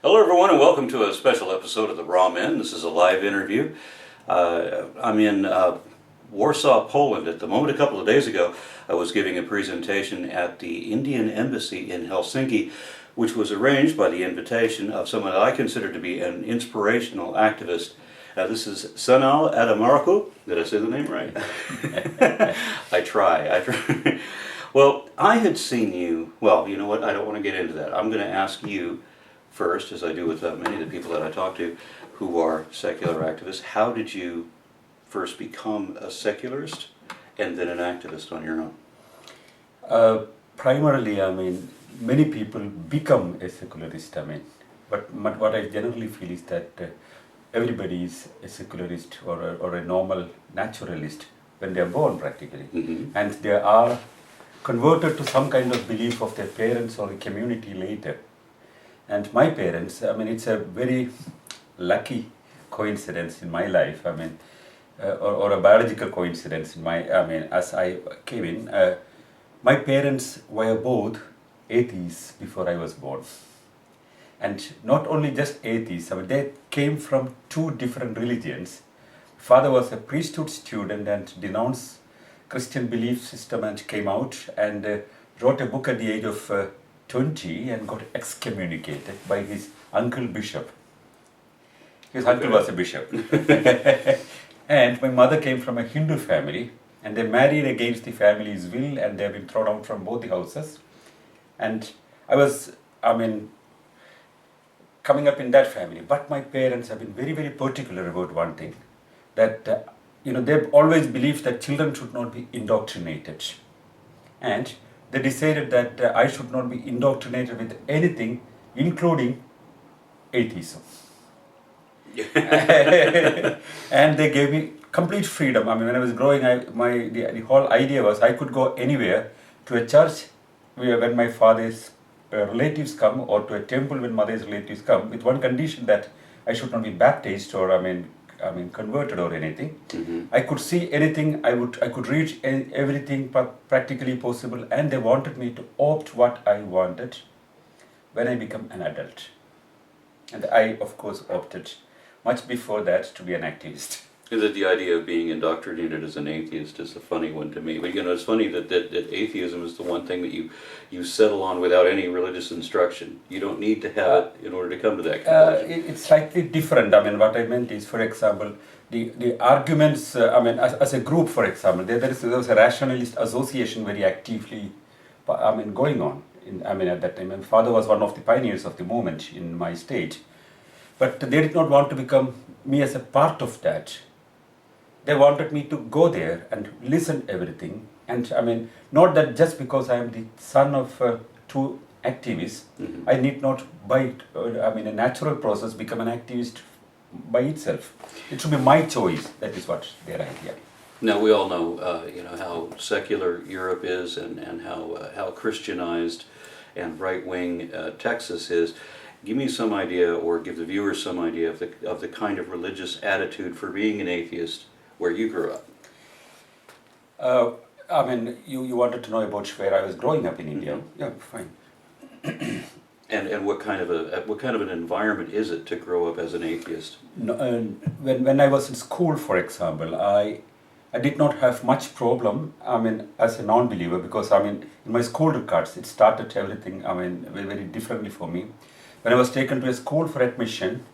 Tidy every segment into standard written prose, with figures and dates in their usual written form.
Hello, everyone, and welcome to a special episode of The Raw Men. This is a live interview. I'm in Warsaw, Poland at the moment. A couple of days ago, I was giving a presentation at the Indian Embassy in Helsinki, which was arranged by the invitation of someone that I consider to be an inspirational activist. This is Sanal Edamaruku. Did I say the name right? I try. Well, I had seen you, well, you know what, I don't want to get into that. I'm going to ask you first, as I do with many of the people that I talk to who are secular activists, how did you first become a secularist and then an activist on your own? Primarily, many people become a secularist, but what I generally feel is that everybody is a secularist or a normal naturalist when they are born practically. Mm-hmm. And they are converted to some kind of belief of their parents or the community later. And my parents, it's a very lucky coincidence in my life, or a biological coincidence in as I came in. My parents were both atheists before I was born. And not only just atheists, they came from two different religions. Father was a priesthood student and denounced Christian belief system and came out and wrote a book at the age of 20 and got excommunicated by his uncle bishop. His uncle was a bishop. And my mother came from a Hindu family and they married against the family's will and they have been thrown out from both the houses. And I was, coming up in that family. But my parents have been very, very particular about one thing. That, they've always believed that children should not be indoctrinated. And they decided that I should not be indoctrinated with anything, including atheism. And they gave me complete freedom. When I was growing, the whole idea was I could go anywhere, to a church when my father's relatives come, or to a temple when mother's relatives come, with one condition that I should not be baptized or converted or anything. Mm-hmm. I could see anything, I could reach everything practically possible, and they wanted me to opt what I wanted when I become an adult. And I, of course, opted much before that to be an activist. Is that the idea of being indoctrinated as an atheist is a funny one to me. But it's funny that atheism is the one thing that you settle on without any religious instruction. You don't need to have it in order to come to that conclusion. It's slightly different. What I meant is, for example, the arguments, as a group, for example, there was a Rationalist association very actively going on. At that time. My father was one of the pioneers of the movement in my state. But they did not want to become me as a part of that. They wanted me to go there and listen everything. And not that just because I am the son of two activists, Mm-hmm. I need not by a natural process become an activist by itself. It should be my choice. That is what their idea. Now we all know, how secular Europe is, and how Christianized and right-wing Texas is. Give me some idea, or give the viewers some idea of the kind of religious attitude for being an atheist where you grew up. You wanted to know about where I was growing up in India. Mm-hmm. Yeah, fine. And what kind of an environment is it to grow up as an atheist? No, when I was in school, for example, I did not have much problem, as a non-believer, because, in my school records, it started everything, very, very differently for me. When I was taken to a school for admission,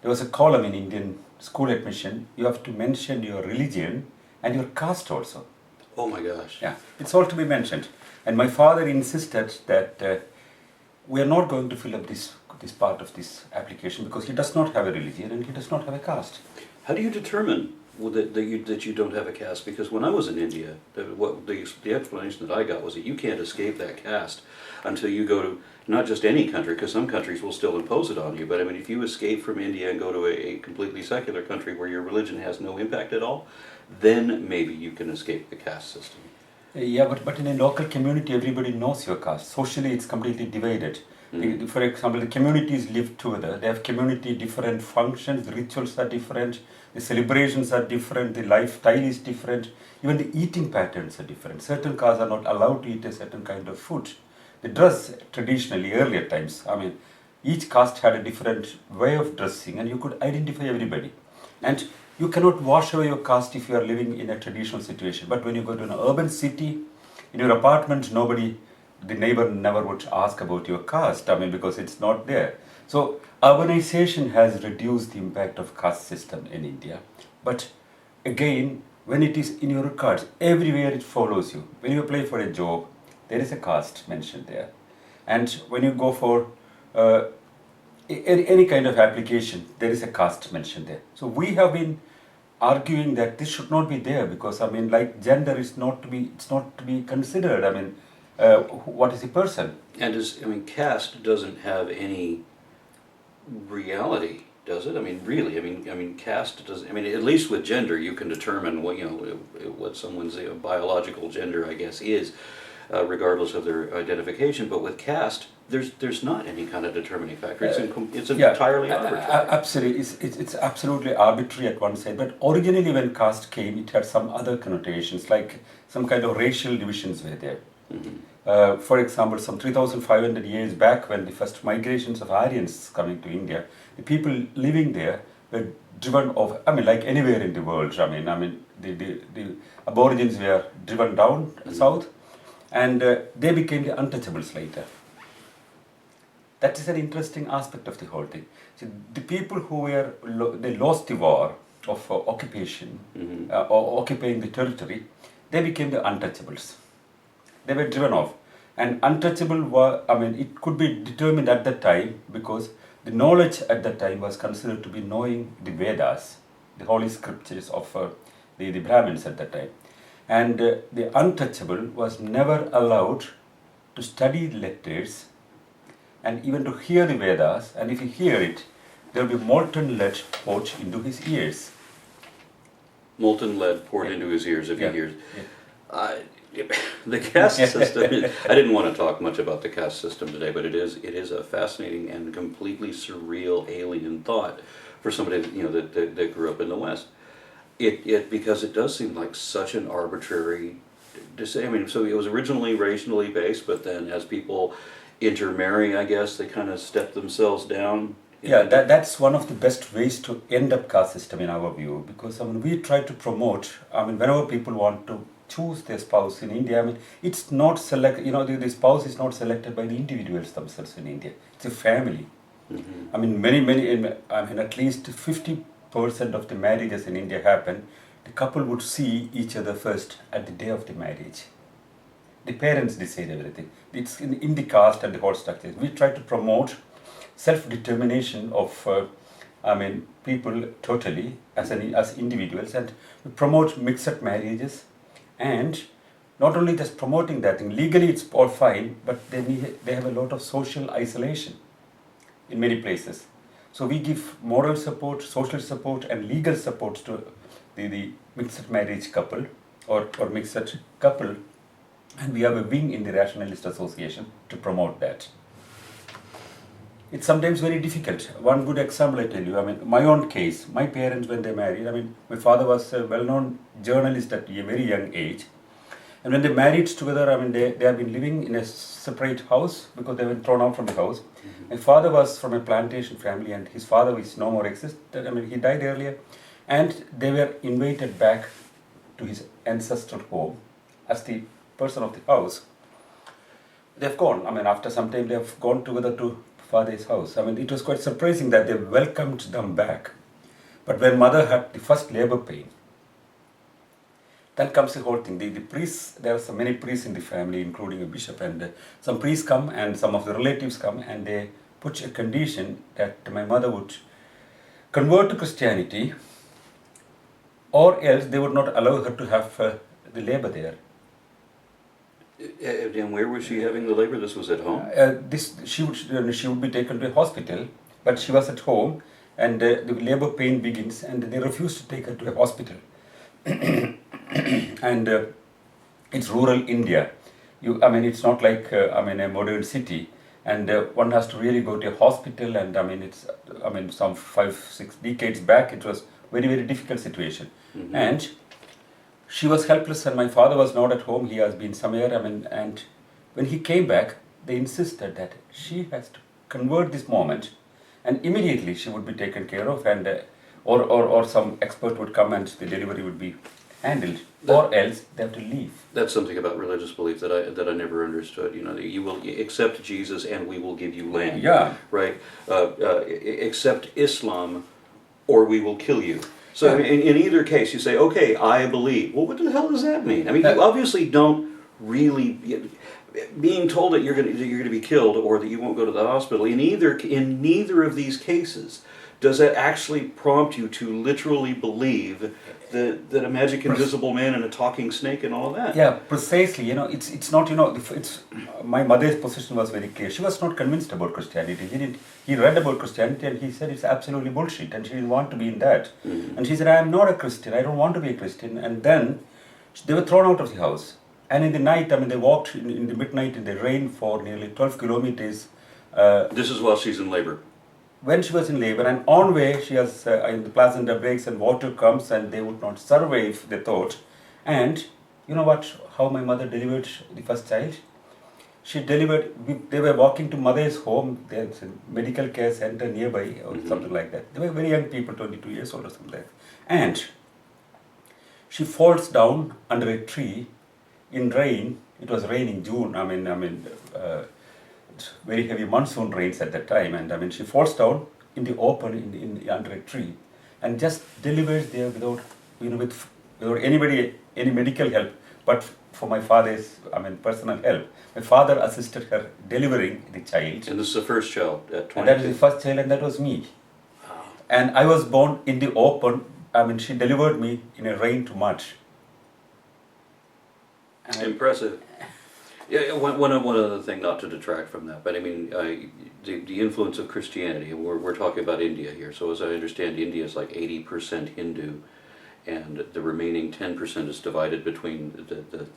there was a column in Indian school admission, you have to mention your religion and your caste also. Oh my gosh. Yeah, it's all to be mentioned. And my father insisted that we are not going to fill up this part of this application because he does not have a religion and he does not have a caste. How do you determine that you don't have a caste? Because when I was in India, the explanation that I got was that you can't escape that caste until you go to not just any country, because some countries will still impose it on you, but if you escape from India and go to a completely secular country where your religion has no impact at all, then maybe you can escape the caste system. Yeah, but in a local community, everybody knows your caste. Socially, it's completely divided. Mm-hmm. For example, the communities live together. They have community different functions, the rituals are different, the celebrations are different, the lifestyle is different, even the eating patterns are different. Certain castes are not allowed to eat a certain kind of food. The dress, traditionally, earlier times, Each caste had a different way of dressing, and you could identify everybody. And you cannot wash away your caste if you are living in a traditional situation. But when you go to an urban city, in your apartment, the neighbor never would ask about your caste, because it's not there. So urbanization has reduced the impact of caste system in India. But again, when it is in your records, everywhere it follows you. When you apply for a job, there is a caste mentioned there. And when you go for any kind of application, there is a caste mentioned there. So we have been arguing that this should not be there because like gender is not to be, it's not to be considered. What is a person? And caste doesn't have any reality, does it? Really, caste does. At least with gender, you can determine what someone's biological gender, I guess, is, regardless of their identification. But with caste, there's not any kind of determining factor. It's entirely arbitrary. Absolutely, it's absolutely arbitrary at one side. But originally, when caste came, it had some other connotations, like some kind of racial divisions were there. Mm-hmm. For example, some 3,500 years back, when the first migrations of Aryans coming to India, the people living there were driven off. Like anywhere in the world. The Aborigines were driven down south, and they became the untouchables later. That is an interesting aspect of the whole thing. So the people who were they lost the war of occupation, or occupying the territory, they became the untouchables. They were driven off. And untouchable were, it could be determined at that time because the knowledge at that time was considered to be knowing the Vedas, the holy scriptures of the Brahmins at that time. And the untouchable was never allowed to study letters and even to hear the Vedas, and if you hear it, there will be molten lead poured into his ears. Molten lead poured into his ears if he hears. The caste system, I didn't want to talk much about the caste system today, but it is a fascinating and completely surreal alien thought for somebody that grew up in the West. Because it does seem like such an arbitrary decision. So it was originally racially based, but then as people intermarry, I guess, they kind of step themselves down. That's one of the best ways to end up caste system in our view, because we try to promote, whenever people want to choose their spouse in India, it's not select, the spouse is not selected by the individuals themselves in India. It's a family. Mm-hmm. At least 50% of the marriages in India happen, the couple would see each other first at the day of the marriage. The parents decide everything. It's in the caste and the whole structure. We try to promote self-determination of people totally as individuals, and we promote mixed marriages. And not only just promoting that thing, legally it's all fine, but they have a lot of social isolation in many places. So we give moral support, social support, and legal support to the mixed marriage couple or mixed couple, and we have a wing in the Rationalist Association to promote that. It's sometimes very difficult. One good example I tell you, my own case, my parents when they married, my father was a well-known journalist at a very young age. And when they married together, they have been living in a separate house because they were thrown out from the house. Mm-hmm. My father was from a plantation family and his father is no more existed. He died earlier. And they were invited back to his ancestral home as the person of the house. They've gone. After some time, they have gone together to father's house. It was quite surprising that they welcomed them back. But when mother had the first labor pain, then comes the whole thing. The priests, there are so many priests in the family, including a bishop, and some priests come and some of the relatives come and they put a condition that my mother would convert to Christianity, or else they would not allow her to have the labor there. And where was she having the labor? This was at home? She would be taken to a hospital, but she was at home, and the labor pain begins, and they refused to take her to a hospital. And it's rural India. It's not like a modern city, and one has to really go to a hospital. And some 5-6 decades back, it was very, very difficult situation. Mm-hmm. And she was helpless, and my father was not at home. He has been somewhere. And when he came back, they insisted that she has to convert this moment, and immediately she would be taken care of, and or some expert would come and the delivery would be handled, or else they have to leave. That's something about religious belief that I never understood. You know, that you will accept Jesus and we will give you land. Yeah. Right. Accept Islam, or we will kill you. So in either case, you say, okay, I believe. Well, what the hell does that mean? I mean, you obviously don't really. Being told that you're going to be killed or that you won't go to the hospital in neither of these cases does that actually prompt you to literally believe that a magic invisible man and a talking snake and all that. Yeah, precisely. You know, it's not, you know, it's my mother's position was very clear. She was not convinced about Christianity. He read about Christianity and he said it's absolutely bullshit and she didn't want to be in that. Mm-hmm. And she said, I am not a Christian, I don't want to be a Christian. And then they were thrown out of the house. And in the night, I mean, they walked in the midnight in the rain for nearly 12 kilometers. This is while she's in labor. When she was in labor, and on way she has in the placenta breaks and water comes and they would not survive, they thought. And you know what? How my mother delivered the first child? She delivered. They were walking to mother's home. There's a medical care center nearby or something like that. They were very young people, 22 years old or something like that. And she falls down under a tree in rain. It was raining June. Very heavy monsoon rains at that time, and I mean she falls down in the open in under a tree, and just delivers there without without any medical help, but for my father's personal help. My father assisted her delivering the child. And this is the first child at 20. And that is the first child, and that was me. Wow. And I was born in the open. I mean she delivered me in a rain to mud. Impressive. Yeah, one other thing, not to detract from that, but I mean, the influence of Christianity, and we're talking about India here, so as I understand, India is like 80% Hindu, and the remaining 10% is divided between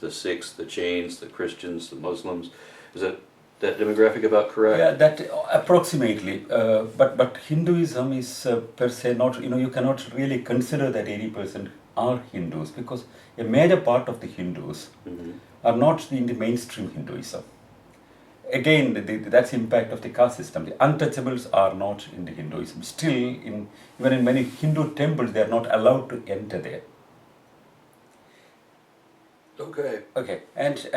the Sikhs, the Jains, the Christians, the Muslims. Is that demographic about correct? Yeah, that approximately, but Hinduism is per se not, you cannot really consider that 80% are Hindus, because a major part of the Hindus are not in the mainstream Hinduism. Again, that's the impact of the caste system. The untouchables are not in the Hinduism. Still, even in many Hindu temples, they are not allowed to enter there. Okay, and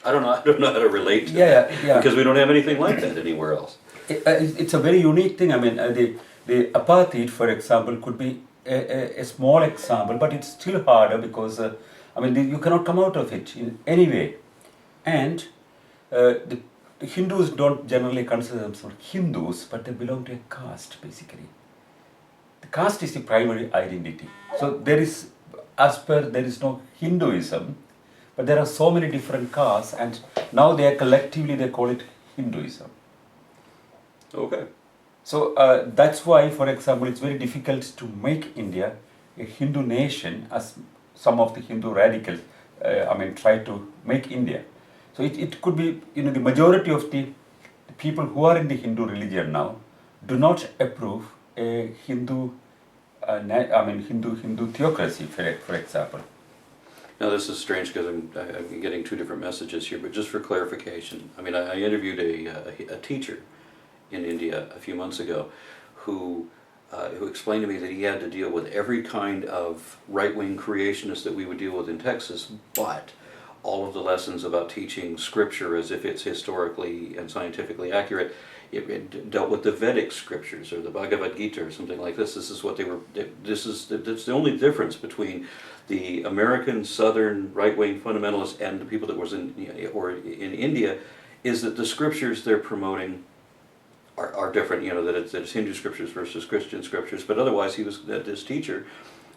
I don't know how to relate to that. Yeah. Because we don't have anything like that anywhere else. It's a very unique thing. I mean, the apartheid, for example, could be a small example, but it's still harder because you cannot come out of it in any way. And the Hindus don't generally consider themselves Hindus, but they belong to a caste, basically. The caste is the primary identity. So there is no Hinduism, but there are so many different castes, and now they call it Hinduism. Okay. So that's why, for example, it's very difficult to make India a Hindu nation, as some of the Hindu radicals, try to make India. So it could be, the majority of the people who are in the Hindu religion now do not approve a Hindu theocracy, for example. Now this is strange because I'm getting two different messages here, but just for clarification, I interviewed a teacher in India a few months ago who explained to me that he had to deal with every kind of right-wing creationist that we would deal with in Texas, but all of the lessons about teaching scripture as if it's historically and scientifically accurate, it dealt with the Vedic scriptures or the Bhagavad Gita or something like this. This is what that's the only difference between the American Southern right-wing fundamentalists and the people that was in India, is that the scriptures they're promoting are different, that it's Hindu scriptures versus Christian scriptures, but otherwise this teacher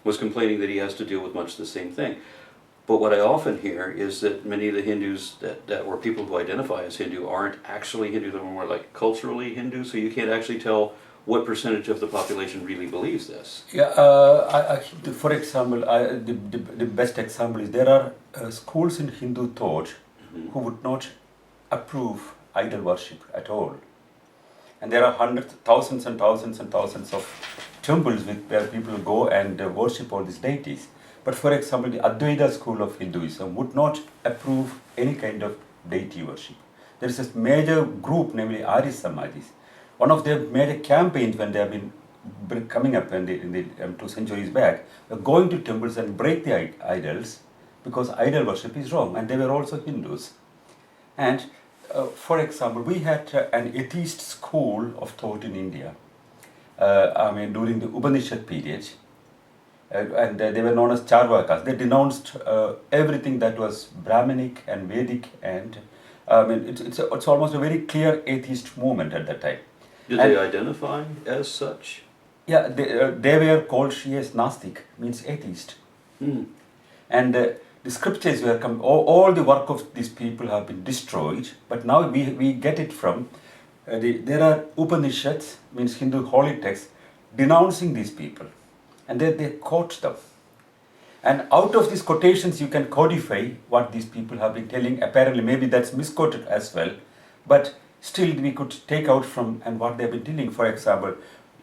was complaining that he has to deal with much the same thing. But what I often hear is that many of the Hindus that were people who identify as Hindu aren't actually Hindu, they're more like culturally Hindu, so you can't actually tell what percentage of the population really believes this. Yeah, for example, the best example is there are schools in Hindu thought who would not approve idol worship at all. And there are thousands and thousands and thousands of temples where people go and worship all these deities. But for example, the Advaita school of Hinduism would not approve any kind of deity worship. there is this major group, namely Arya Samajis. One of their major campaigns when they have been coming up in the 2 centuries back, were going to temples and break the idols because idol worship is wrong, and they were also Hindus. And for example, we had an atheist school of thought in India. During the Upanishad period, and they were known as Charvakas. They denounced everything that was Brahminic and Vedic, and it's almost a very clear atheist movement at that time. Did they identify as such? Yeah, they were called as Gnostic, means atheist. And the scriptures were all the work of these people have been destroyed, but now we get it from there are Upanishads, means Hindu holy texts, denouncing these people, and they quote them. And out of these quotations, you can codify what these people have been telling. Apparently, maybe that's misquoted as well, but still we could take out from and what they've been telling. For example,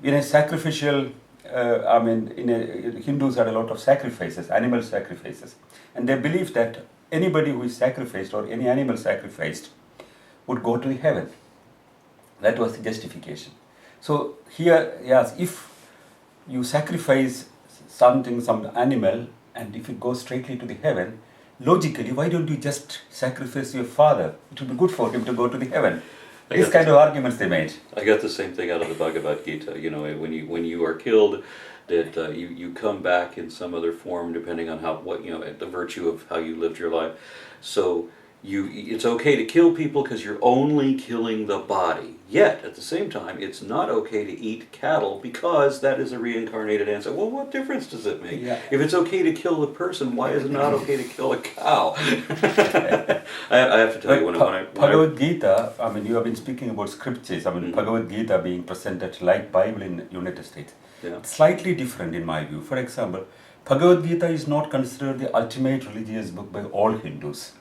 in a sacrificial, Hindus had a lot of sacrifices, animal sacrifices, and they believe that anybody who is sacrificed or any animal sacrificed would go to heaven. That was the justification. So here, yes, if you sacrifice some animal, and if it goes straightly to the heaven, logically, why don't you just sacrifice your father? It would be good for him to go to the heaven. These kind of arguments they made. I got the same thing out of the Bhagavad Gita. You know, when you are killed, that you come back in some other form, depending on the virtue of how you lived your life. So it's okay to kill people because you're only killing the body. Yet, at the same time, it's not okay to eat cattle because that is a reincarnated ancestor. Well, what difference does it make? Yeah. If it's okay to kill a person, why is it not okay to kill a cow? I have to tell you, when I Bhagavad Gita, you have been speaking about scriptures. Bhagavad Gita being presented like Bible in United States. Yeah. It's slightly different in my view. For example, Bhagavad Gita is not considered the ultimate religious book by all Hindus.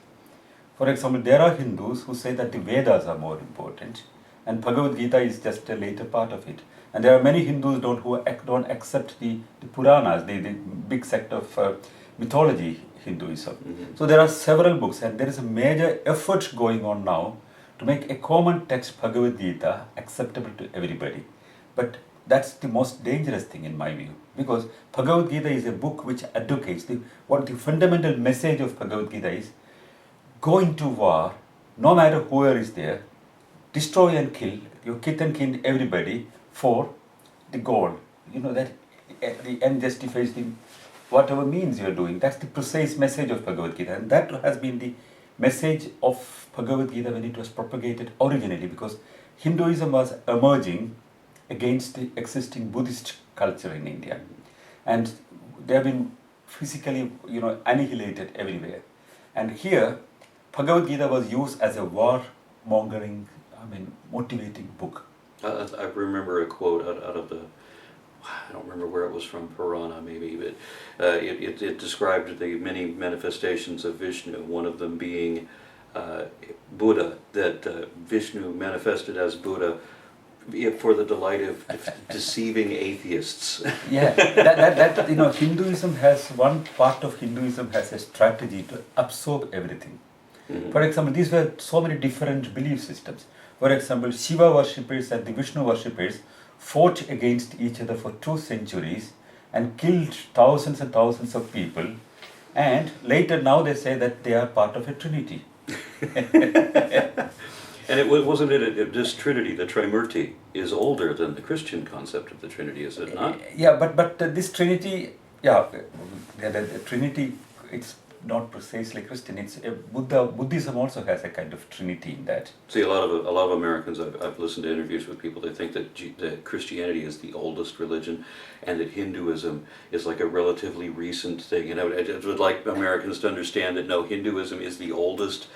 For example, there are Hindus who say that the Vedas are more important, and Bhagavad Gita is just a later part of it. And there are many Hindus who don't accept the Puranas, the big sect of mythology Hinduism. Mm-hmm. So there are several books, and there is a major effort going on now to make a common text Bhagavad Gita acceptable to everybody. But that's the most dangerous thing in my view, because Bhagavad Gita is a book which advocates what the fundamental message of Bhagavad Gita is: go into war, no matter whoever is there, destroy and kill your kith and kin, everybody, for the goal. You know that the end justifies whatever means you are doing. That's the precise message of Bhagavad Gita, and that has been the message of Bhagavad Gita when it was propagated originally, because Hinduism was emerging against the existing Buddhist culture in India, and they have been physically, annihilated everywhere. And here, Bhagavad Gita was used as a war-mongering, motivating book. I remember a quote out of the, I don't remember where it was from, Purana maybe, but it described the many manifestations of Vishnu, one of them being Buddha, that Vishnu manifested as Buddha for the delight of deceiving atheists. Yeah, that Hinduism has, one part of Hinduism has a strategy to absorb everything. Mm-hmm. For example, these were so many different belief systems. For example, Shiva worshippers and the Vishnu worshippers fought against each other for 2 centuries and killed thousands and thousands of people. And later now they say that they are part of a trinity. And wasn't it this Trinity, the Trimurti, is older than the Christian concept of the Trinity, is it not? Yeah, but this Trinity, the Trinity, it's not precisely Christian. It's Buddhism also has a kind of Trinity in that. See, a lot of Americans, I've listened to interviews with people. They think that Christianity is the oldest religion, and that Hinduism is like a relatively recent thing. And I would like Americans to understand that no, Hinduism is the oldest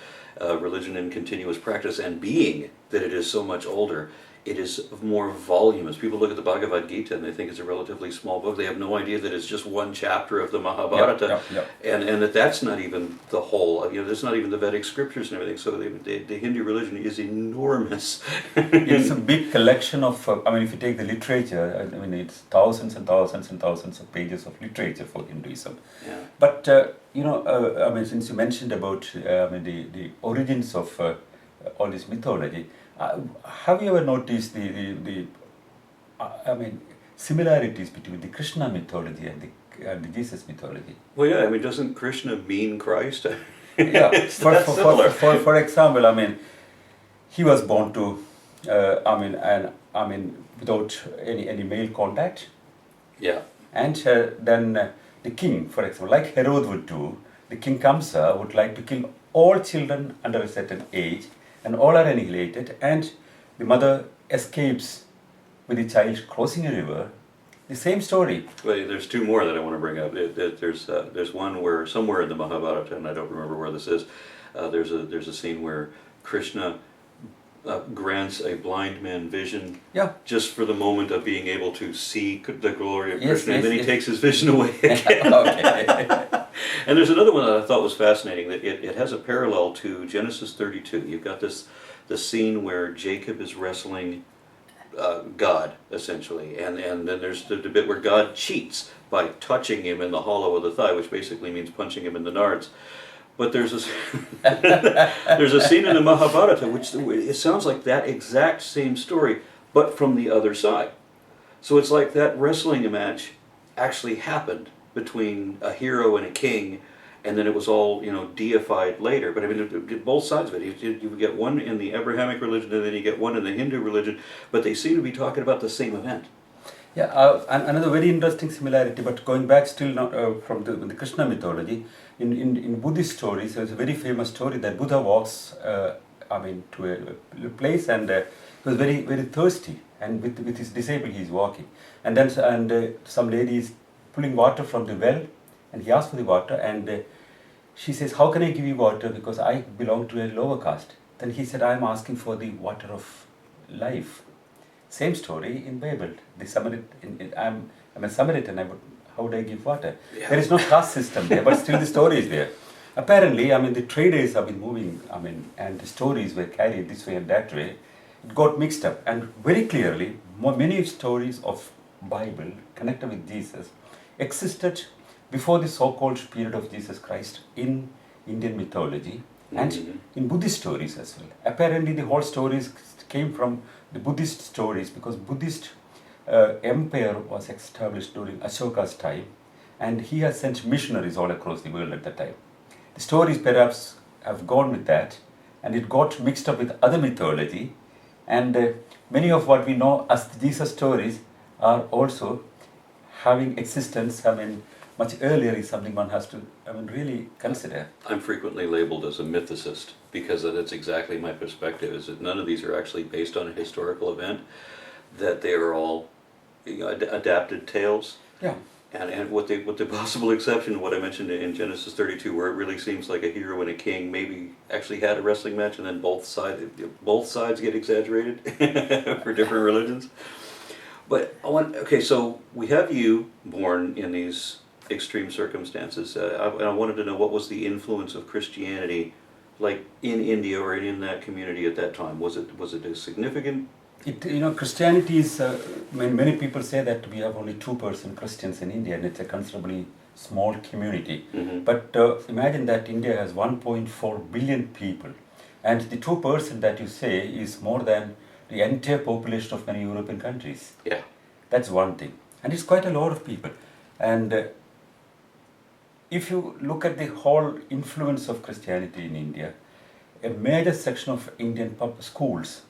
religion in continuous practice, and being that it is so much older, it is more voluminous. People look at the Bhagavad Gita and they think it's a relatively small book. They have no idea that it's just one chapter of the Mahabharata, and that's not even the whole. That's not even the Vedic scriptures and everything. So the Hindu religion is enormous. It's a big collection of. If you take the literature, it's thousands and thousands and thousands of pages of literature for Hinduism. Yeah. But since you mentioned about the origins of all this mythology. Have you ever noticed the similarities between the Krishna mythology and the Jesus mythology? Well, yeah, I mean, doesn't Krishna mean Christ? Yeah, That's similar. for example, he was born to, without any male contact, Yeah. and then the king, for example, like Herod would do, the king Kamsa would like to kill all children under a certain age, and all are annihilated, and the mother escapes with the child crossing a river. The same story. Well, there's two more that I want to bring up. There's one where somewhere in the Mahabharata, and I don't remember where this is. There's a scene where Krishna grants a blind man vision, Yeah. just for the moment of being able to see the glory of Yes, Krishna, and yes, then he yes. takes his vision away again. Okay. And there's another one that I thought was fascinating. That it has a parallel to Genesis 32. You've got the scene where Jacob is wrestling God, essentially, and then there's the bit where God cheats by touching him in the hollow of the thigh, which basically means punching him in the nards. But there's a scene in the Mahabharata which it sounds like that exact same story, but from the other side. So it's like that wrestling match actually happened between a hero and a king, and then it was all deified later. But I mean, both sides of it. You get one in the Abrahamic religion, and then you get one in the Hindu religion, but they seem to be talking about the same event. Yeah, and another very interesting similarity, but going back still not, from the Krishna mythology, in Buddhist stories, there's a very famous story that Buddha walks, to a place, and he was very, very thirsty, and with his disciple he is walking, and then some lady is pulling water from the well, and he asks for the water, and she says, "How can I give you water? Because I belong to a lower caste." Then he said, "I am asking for the water of life." Same story in Bible. The Samaritan, I'm a Samaritan. How would I give water? Yeah. There is no caste system there, but still the story is there. Apparently, the traders have been moving. And the stories were carried this way and that way. It got mixed up, and very clearly, many stories of Bible connected with Jesus existed before the so-called period of Jesus Christ in Indian mythology and in Buddhist stories as well. Apparently, the whole stories came from the Buddhist stories, because Buddhist empire was established during Ashoka's time, and he has sent missionaries all across the world at that time. The stories perhaps have gone with that, and it got mixed up with other mythology, and many of what we know as the Jesus stories are also having existence, much earlier is something one has to, really consider. I'm frequently labeled as a mythicist because that's exactly my perspective, is that none of these are actually based on a historical event, that they are all adapted tales. Yeah. And with the possible exception of what I mentioned in Genesis 32, where it really seems like a hero and a king maybe actually had a wrestling match, and then both sides get exaggerated for different religions. But so we have you born in these extreme circumstances, and I wanted to know, what was the influence of Christianity like in India or in that community at that time? Was it a significant? Christianity is, many people say that we have only 2% Christians in India, and it's a considerably small community. Mm-hmm. But imagine that India has 1.4 billion people, and the 2% that you say is more than the entire population of many European countries. Yeah. That's one thing. And it's quite a lot of people. And if you look at the whole influence of Christianity in India, a major section of Indian schools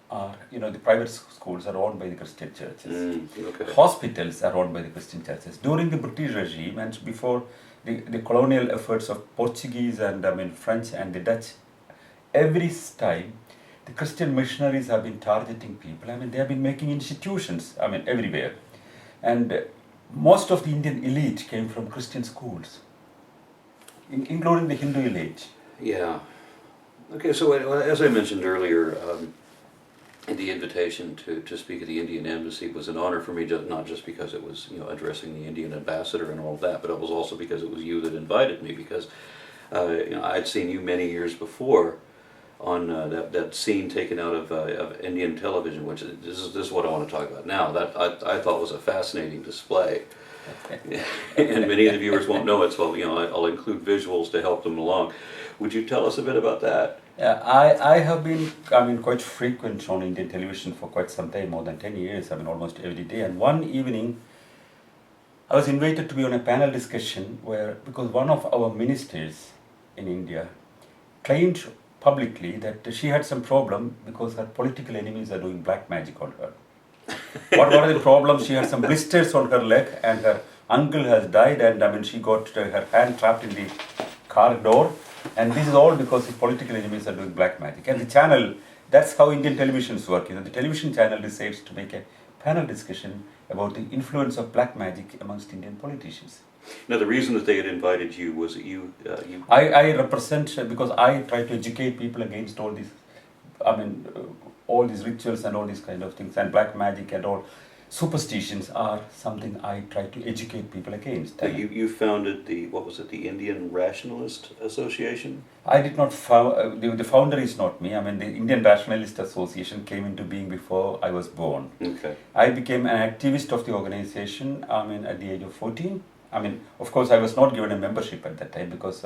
are, the private schools are owned by the Christian churches. Okay. Hospitals are owned by the Christian churches. During the British regime and before the colonial efforts of Portuguese and French and the Dutch, every time the Christian missionaries have been targeting people. They have been making institutions, everywhere. And most of the Indian elite came from Christian schools, including the Hindu elite. Yeah. Okay, so as I mentioned earlier, the invitation to speak at the Indian Embassy was an honor for me, not just because it was addressing the Indian ambassador and all of that, but it was also because it was you that invited me, because I'd seen you many years before on that scene taken out of Indian television, which this is what I want to talk about now. That I thought was a fascinating display. And many of the viewers won't know it, so I'll include visuals to help them along. Would you tell us a bit about that? I have been, quite frequent on Indian television for quite some time, more than 10 years, almost every day. And one evening, I was invited to be on a panel discussion where, because one of our ministers in India claimed publicly that she had some problem because her political enemies are doing black magic on her. What are the problems? She had some blisters on her leg, and her uncle has died, and she got her hand trapped in the car door, and this is all because the political enemies are doing black magic. And the channel, that's how Indian televisions work. The television channel decides to make a panel discussion about the influence of black magic amongst Indian politicians. Now, the reason that they had invited you was that I represent, because I try to educate people against all these, all these rituals and all these kind of things, and black magic and all superstitions are something I try to educate people against. You founded the Indian Rationalist Association? I did not found, the founder is not me. The Indian Rationalist Association came into being before I was born. Okay. I became an activist of the organization, at the age of 14. Of course, I was not given a membership at that time, because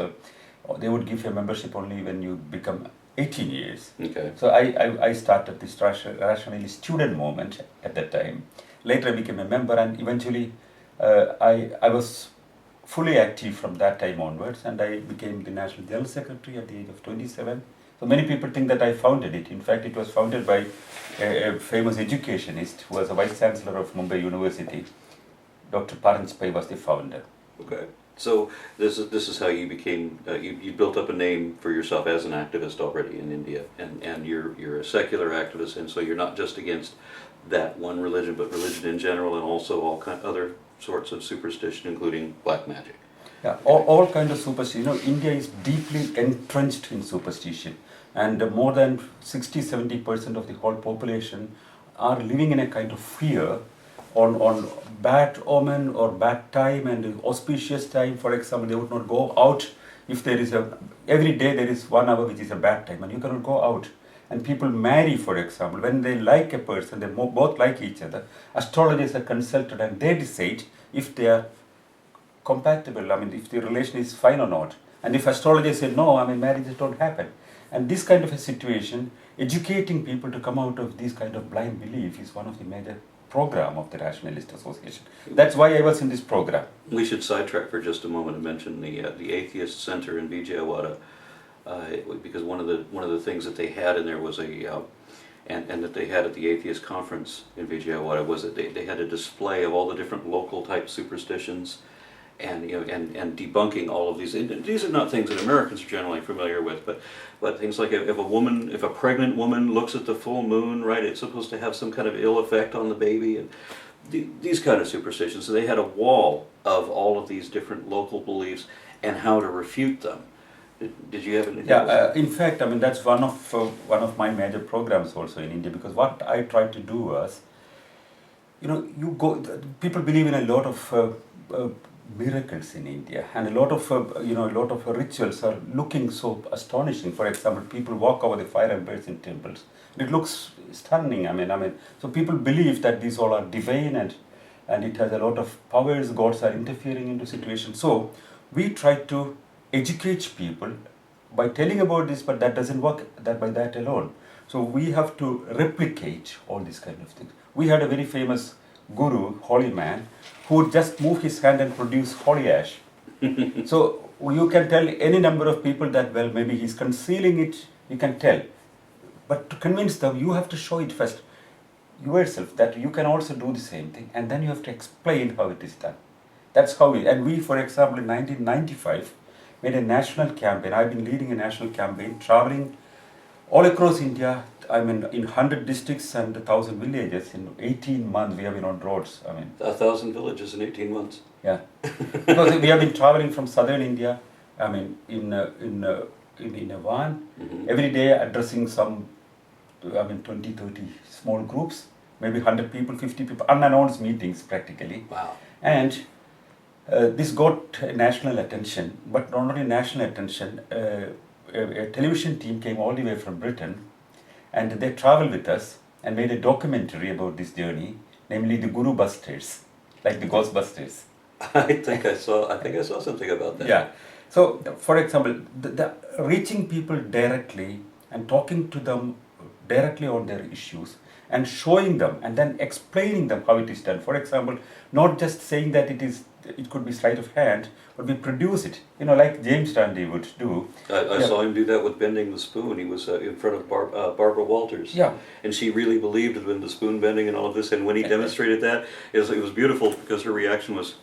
they would give you a membership only when you become 18 years. Okay. So I started this rationalist student movement at that time. Later I became a member, and eventually I was fully active from that time onwards, and I became the National General Secretary at the age of 27. So many people think that I founded it. In fact, it was founded by a famous educationist who was a Vice Chancellor of Mumbai University. Dr. Paranjpai was the founder. Okay. So this is how you became, you built up a name for yourself as an activist already in India, and you're a secular activist, and so you're not just against that one religion, but religion in general, and also all other sorts of superstition, including black magic. Yeah, all kinds of superstition. India is deeply entrenched in superstition, and more than 60-70% of the whole population are living in a kind of fear on bad omen or bad time and auspicious time. For example, they would not go out if there is every day there is 1 hour which is a bad time, and you cannot go out. And people marry, for example, when they like a person, they both like each other. Astrologers are consulted, and they decide if they are compatible, if the relation is fine or not. And if astrologers say no, marriages don't happen. And this kind of a situation, educating people to come out of this kind of blind belief is one of the major program of the Rationalist Association. That's why I was in this program. We should sidetrack for just a moment and mention the Atheist Center in Vijayawada, because one of the things that they had in there was and that they had at the Atheist Conference in Vijayawada was that they had a display of all the different local type superstitions, and debunking all of these. These are not things that Americans are generally familiar with, but things like if a pregnant woman looks at the full moon, right, it's supposed to have some kind of ill effect on the baby, and these kind of superstitions. So they had a wall of all of these different local beliefs and how to refute them. Did you have anything? Yeah, in fact, that's one of my major programs also in India, because what I tried to do was, people believe in a lot of miracles in India, and a lot of rituals are looking so astonishing. For example, people walk over the fire embers in temples. It looks stunning. So people believe that these all are divine, and it has a lot of powers. Gods are interfering into situations. So we try to educate people by telling about this, but that doesn't work by that alone. So we have to replicate all these kind of things. We had a very famous guru, holy man, who would just move his hand and produce holy ash. So you can tell any number of people that, well, maybe he's concealing it, you can tell. But to convince them, you have to show it first yourself, that you can also do the same thing, and then you have to explain how it is done. That's how we, for example, in 1995, made a national campaign. I've been leading a national campaign, traveling all across India. In 100 districts and 1,000 villages. In 18 months, we have been on roads. 1,000 villages in 18 months. Yeah, because we have been traveling from southern India. In a van, every day addressing some, 20, 30 small groups, maybe 100 people, 50 people, unannounced meetings practically. Wow. And this got national attention, but not only national attention. A television team came all the way from Britain, and they traveled with us and made a documentary about this journey, namely the Guru Busters, like the Ghostbusters. I think I saw something about that. Yeah. So, for example, the reaching people directly and talking to them directly on their issues and showing them and then explaining them how it is done. For example, not just saying that it could be sleight of hand, but we produce it, like James Randi would do. I saw him do that with bending the spoon. He was in front of Barbara Walters. Yeah. And she really believed in the spoon bending and all of this. And when he demonstrated that, it was beautiful because her reaction was,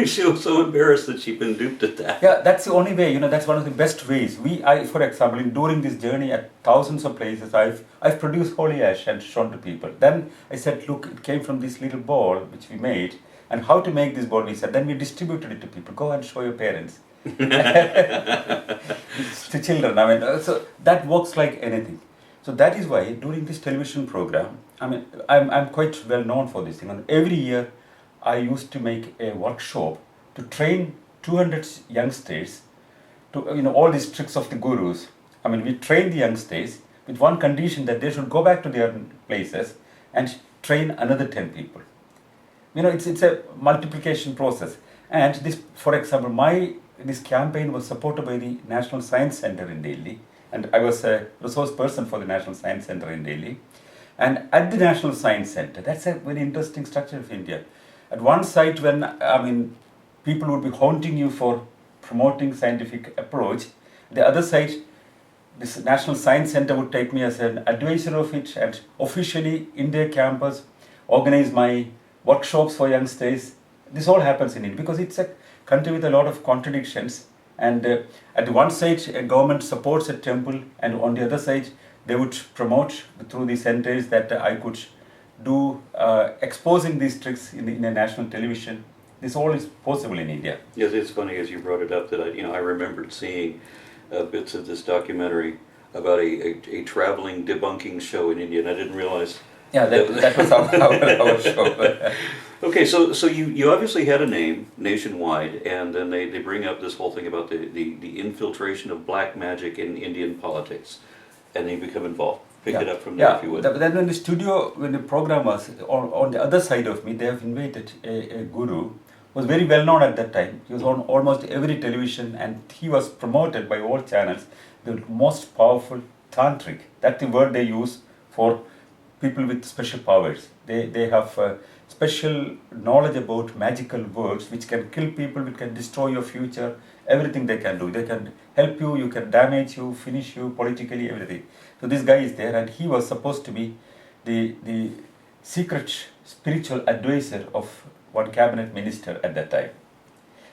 she was so embarrassed that she'd been duped at that. Yeah, that's the only way, that's one of the best ways. For example, during this journey at thousands of places, I've produced holy ash and shown to people. Then I said, look, it came from this little ball which we made, and how to make this ball, we said. Then we distributed it to people. Go and show your parents. To children, so that works like anything. So that is why during this television program, I'm quite well known for this thing. Every year, I used to make a workshop to train 200 youngsters to all these tricks of the gurus. We train the youngsters with one condition, that they should go back to their places and train another 10 people. It's a multiplication process. And this, for example, this campaign was supported by the National Science Center in Delhi, and I was a resource person for the National Science Center in Delhi. And at the National Science Center, that's a very interesting structure of India. At one site, when people would be haunting you for promoting scientific approach, the other side, this National Science Center would take me as an advisor of it, and officially in their campus organize my workshops for youngsters. This all happens in India because it's a country with a lot of contradictions. And at the one side, a government supports a temple, and on the other side, they would promote through the centers that I could do exposing these tricks in a national television. This all is possible in India. Yes, it's funny as you brought it up that I remembered seeing bits of this documentary about a traveling debunking show in India, and I didn't realize. Yeah, that was our show. Okay, so you obviously had a name nationwide, and then they bring up this whole thing about the infiltration of black magic in Indian politics, and then you become involved. Pick it up from there, if you would. Then when the program was on the other side of me, they have invited a guru, was very well known at that time. He was on almost every television, and he was promoted by all channels, the most powerful tantric. That's the word they use for people with special powers. They have special knowledge about magical words which can kill people, which can destroy your future, everything they can do. They can help you, you can damage you, finish you politically, everything. So this guy is there, and he was supposed to be the secret spiritual advisor of one cabinet minister at that time.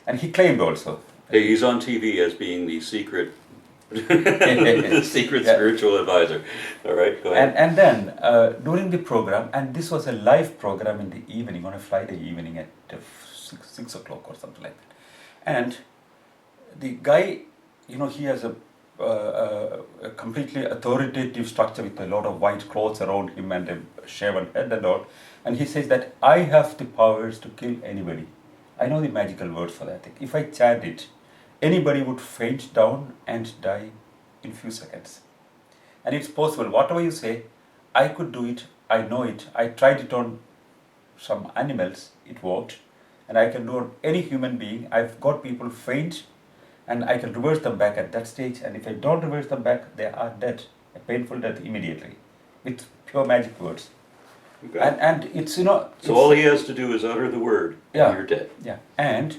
And he claimed also. Hey, he's on TV as being the secret spiritual advisor. All right, go ahead. And then during the program, and this was a live program in the evening, on a Friday evening at 6 o'clock or something like that. And the guy, he has a completely authoritative structure with a lot of white clothes around him and a shaven head and all. And he says that I have the powers to kill anybody. I know the magical words for that thing. If I chant it, anybody would faint down and die in few seconds. And it's possible. Whatever you say, I could do it. I know it. I tried it on some animals. It worked. And I can do it on any human being. I've got people faint, and I can reverse them back at that stage. And if I don't reverse them back, they are dead. A painful death immediately. With pure magic words. Okay. And it's, So all he has to do is utter the word, and you're dead. Yeah. And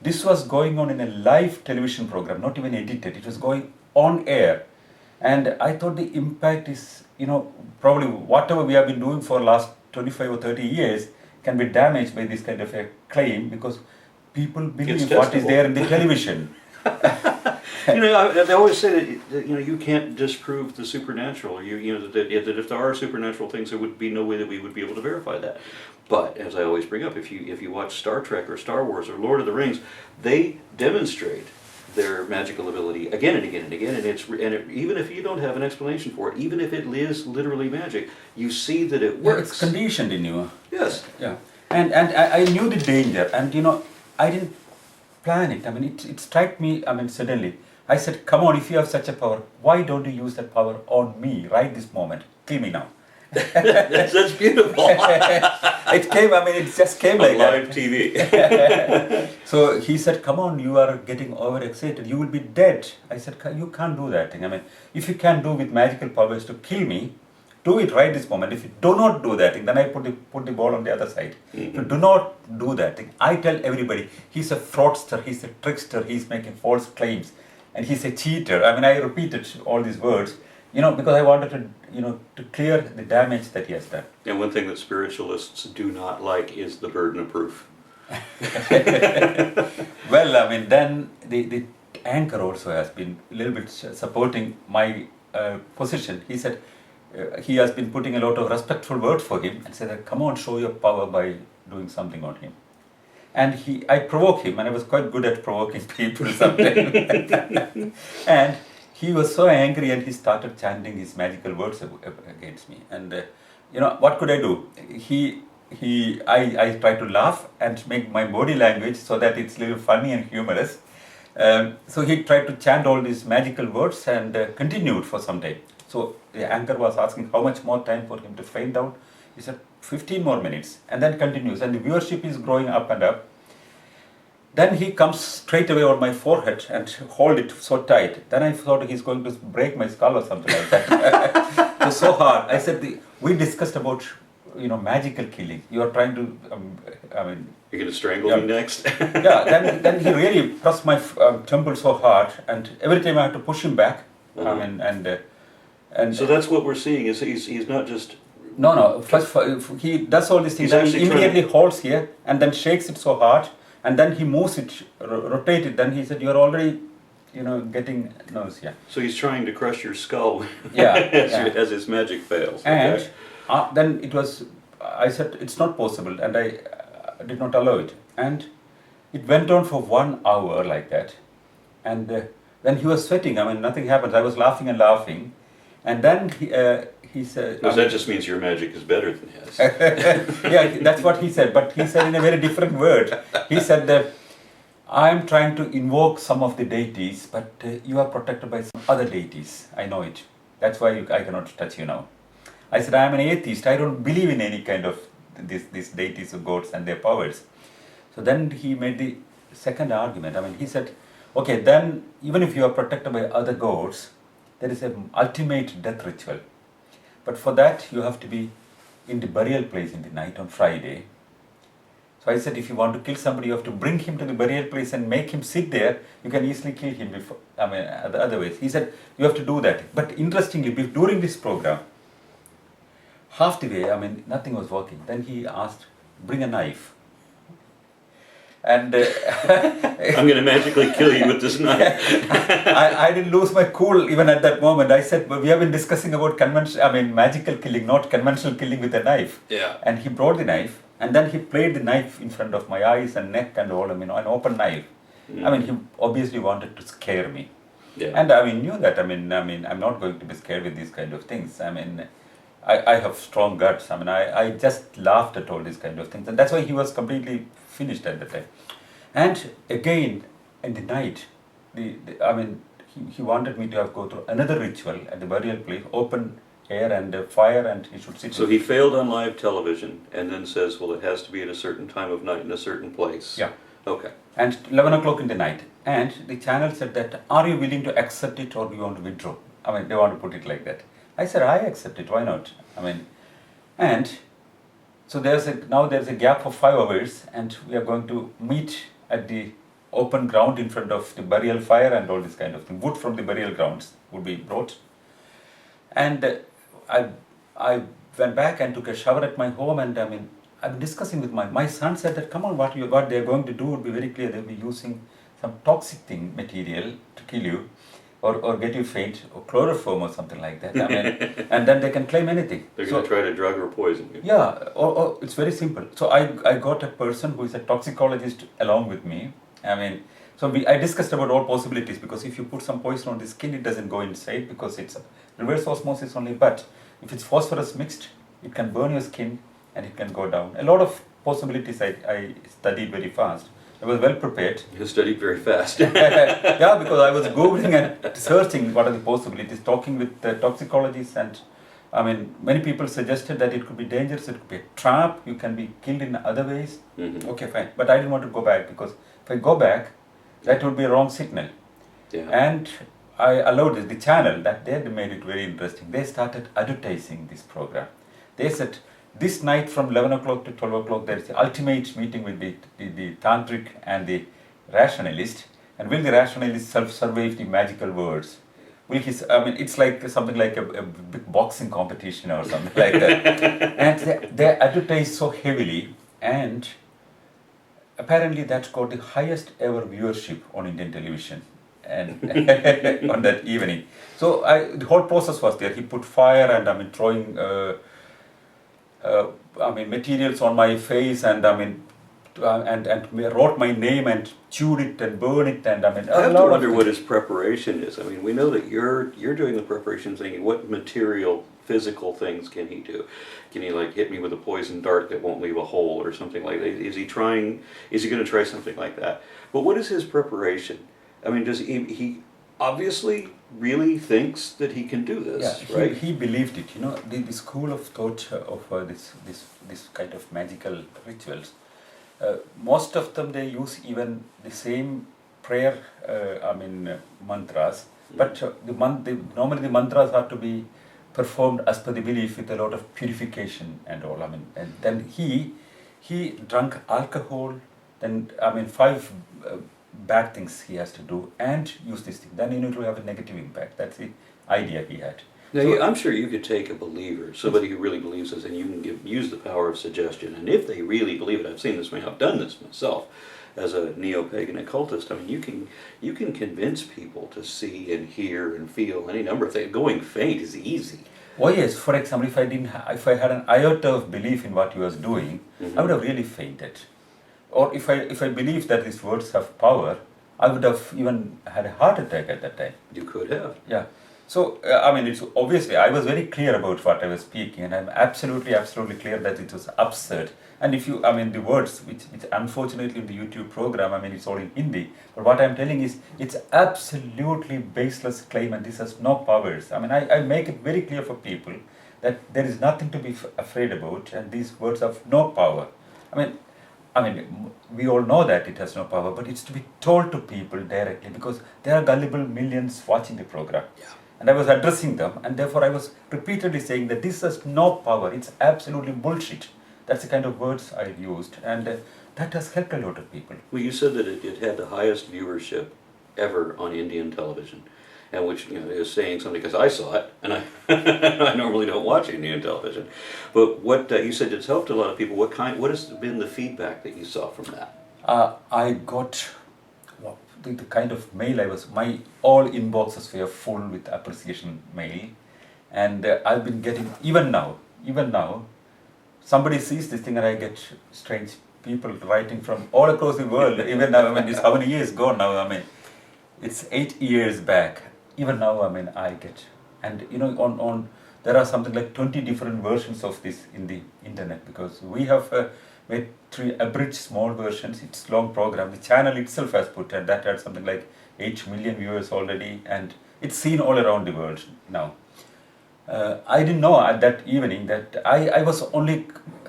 this was going on in a live television program, not even edited. It was going on air. And I thought the impact is, probably whatever we have been doing for the last 25 or 30 years can be damaged by this kind of a claim, because people believe what is there in the television. They always say that you can't disprove the supernatural. That if there are supernatural things, there would be no way that we would be able to verify that. But as I always bring up, if you watch Star Trek or Star Wars or Lord of the Rings, they demonstrate their magical ability again and again and again, and even if you don't have an explanation for it, even if it is literally magic, you see that it works. Yeah, it's conditioned in you. Yes. Yeah. And I knew the danger, and I didn't plan it. It struck me. Suddenly I said, "Come on, if you have such a power, why don't you use that power on me right this moment? Kill me now." That's beautiful. It came, I mean, it just came like On live that. TV. So he said, come on, you are getting overexcited. You will be dead. I said, you can't do that thing. I mean, if you can do with magical powers to kill me, do it right this moment. If you do not do that thing, then I put the ball on the other side. If you do not do that thing, I tell everybody, he's a fraudster, he's a trickster, he's making false claims, and he's a cheater. I mean, I repeated all these words, because I wanted to, to clear the damage that he has done. And one thing that spiritualists do not like is the burden of proof. Well, I mean, then the anchor also has been a little bit supporting my position. He said he has been putting a lot of respectful words for him and said, come on, show your power by doing something on him. And I provoke him, and I was quite good at provoking people sometimes. And he was so angry, and he started chanting his magical words against me. And what could I do? I tried to laugh and make my body language so that it's a little funny and humorous. So he tried to chant all these magical words and continued for some time. So the anchor was asking how much more time for him to faint out. He said 15 more minutes, and then continues, and the viewership is growing up and up. Then he comes straight away on my forehead and hold it so tight. Then I thought he's going to break my skull or something like that. It was so hard. I said, we discussed about magical killing. You are trying to, You're going to strangle me next? Yeah, then he really pressed my temple so hard, and every time I had to push him back. And so that's what we're seeing, is he's not just... No, first he does all these things, and he immediately holds here, and then shakes it so hard, and then he moves it, rotate it, then he said, you're already, getting nausea. So he's trying to crush your skull as his magic fails. And then I said, it's not possible, and I did not allow it. And it went on for 1 hour like that. And then he was sweating, I mean, nothing happened. I was laughing and laughing. And then he said... Because that just means your magic is better than his. Yeah, that's what he said. But he said in a very different word. He said that, I'm trying to invoke some of the deities, but you are protected by some other deities. I know it. That's why I cannot touch you now. I said, I am an atheist. I don't believe in any kind of these deities or gods and their powers. So then he made the second argument. I mean, he said, okay, then even if you are protected by other gods, there is an ultimate death ritual. But for that, you have to be in the burial place in the night on Friday. So I said, if you want to kill somebody, you have to bring him to the burial place and make him sit there. You can easily kill him before, the other ways. He said, you have to do that. But interestingly, during this program, half the way, nothing was working. Then he asked, bring a knife. And I'm going to magically kill you with this knife. I didn't lose my cool even at that moment. I said, well, we have been discussing about magical killing, not conventional killing with a knife. Yeah. And he brought the knife, and then he played the knife in front of my eyes and neck and all, an open knife. He obviously wanted to scare me. Yeah. And I knew that, I'm not going to be scared with these kind of things. I have strong guts. I just laughed at all these kind of things. And that's why he was completely finished at the time. And again, in the night, he wanted me to go through another ritual at the burial place, open air and fire, and he should sit. So he failed on live television and then says, well, it has to be at a certain time of night in a certain place. Yeah. Okay. And 11 o'clock in the night. And the channel said that, are you willing to accept it or do you want to withdraw? They want to put it like that. I said, I accept it, why not? And so there's a gap for 5 hours, and we are going to meet at the open ground in front of the burial fire and all this kind of thing. Wood from the burial grounds would be brought. And I went back and took a shower at my home, and I'm discussing with my son said that, come on, what they're going to do would be very clear. They'll be using some toxic material to kill you. Or get you faint, or chloroform or something like that. And then they can claim anything. They're going to try to drug or poison you. Yeah, or it's very simple. So I got a person who is a toxicologist along with me. I discussed about all possibilities, because if you put some poison on the skin, it doesn't go inside because it's reverse osmosis only. But if it's phosphorus mixed, it can burn your skin and it can go down. A lot of possibilities I studied very fast. I was well prepared. You studied very fast. Yeah, because I was Googling and searching what are the possibilities, talking with toxicologists and I mean, many people suggested that it could be dangerous, it could be a trap, you can be killed in other ways. Mm-hmm. Okay, fine. But I didn't want to go back because if I go back, that would be a wrong signal. Yeah. And I allowed it, the channel, that they made it very interesting. They started advertising this program. They said, this night from 11 o'clock to 12 o'clock, there is the ultimate meeting with the tantric and the rationalist. And will the rationalist survive the magical words? Will he, I mean, it's like something like a big boxing competition or something like that. And they advertise so heavily, and apparently that got the highest ever viewership on Indian television and on that evening. So the whole process was there. He put fire and I mean throwing materials on my face, and I mean and wrote my name and chewed it and burned it, and I mean I have to wonder what his preparation is. I mean, we know that you're doing the preparation, thinking what material, physical things can he do? Can he like hit me with a poison dart that won't leave a hole or something like that? Is he going to try something like that? But what is his preparation? I mean, does he obviously really thinks that he can do this, yeah, right? He believed it. You know, the school of thought of this kind of magical rituals. Most of them they use even the same prayer, mantras, but normally the mantras are to be performed as per the belief with a lot of purification and all. I mean, and then he drank alcohol. Then I mean 5 bad things he has to do and use this thing. Then you need to have a negative impact. That's the idea he had. Now, So, I'm sure you could take a believer, somebody who really believes this, and you can use the power of suggestion. And if they really believe it, I've seen this, I've done this myself as a neo-pagan occultist. I mean, you can convince people to see and hear and feel any number of things. Going faint is easy. oh yes, for example, if I had an iota of belief in what he was doing, Mm-hmm. I would have really fainted. Or if I believed that these words have power, I would have even had a heart attack at that time. You could have. Yeah. So, I mean, it's obviously, I was very clear about what I was speaking, and I'm absolutely clear that it was absurd. And if you, I mean, the words, which unfortunately in the YouTube program, I mean, it's all in Hindi, but what I'm telling is, it's absolutely baseless claim, and this has no powers. I mean, I make it very clear for people that there is nothing to be afraid about, and these words have no power. I mean, we all know that it has no power, but it's to be told to people directly, because there are gullible millions watching the program. Yeah. And I was addressing them, and therefore I was repeatedly saying that this has no power, it's absolutely bullshit. That's the kind of words I used, and that has helped a lot of people. Well, you said that it had the highest viewership ever on Indian television, and which is saying something because I saw it, and I I normally don't watch Indian television. But what you said it's helped a lot of people. What has been the feedback that you saw from that? I got the kind of mail my all inboxes were full with appreciation mail, and I've been getting even now. Somebody sees this thing and I get strange people writing from all across the world. Even now, I mean, it's how many years gone now? I mean, it's 8 years back. Even now, I mean, I get, and on there are something like 20 different versions of this in the internet, because we have made 3 abridged small versions. It's long program. The channel itself has put, and that had something like 8 million viewers already, and it's seen all around the world now. I didn't know at that evening that I was only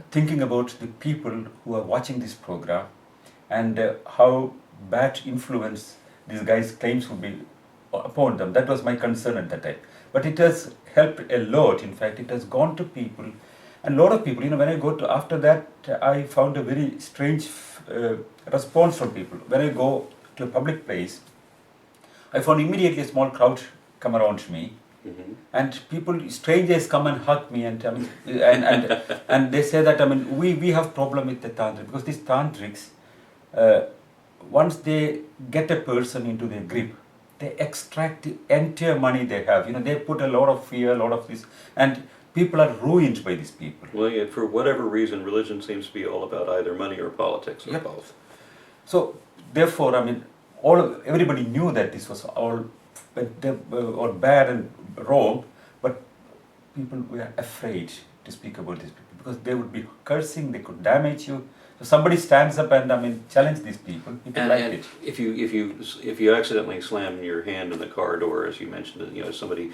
thinking about the people who are watching this program, and how bad influence these guys' claims would be upon them. That was my concern at that time. But it has helped a lot. In fact, it has gone to people, and a lot of people, when I go to, after that, I found a very strange response from people. When I go to a public place, I found immediately a small crowd come around me. Mm-hmm. And strangers come and hug me, and and they say that we have problem with the tantric, because these tantrics, once they get a person into their grip, they extract the entire money they have. They put a lot of fear, a lot of this, and people are ruined by these people. Well, yeah, for whatever reason, religion seems to be all about either money or politics, or Yep. both. So therefore, everybody knew that this was all or bad and wrong, but people were afraid to speak about these people, because they would be cursing, they could damage you. So somebody stands up and challenge these people. People like And it. if you accidentally slam your hand in the car door, as you mentioned, somebody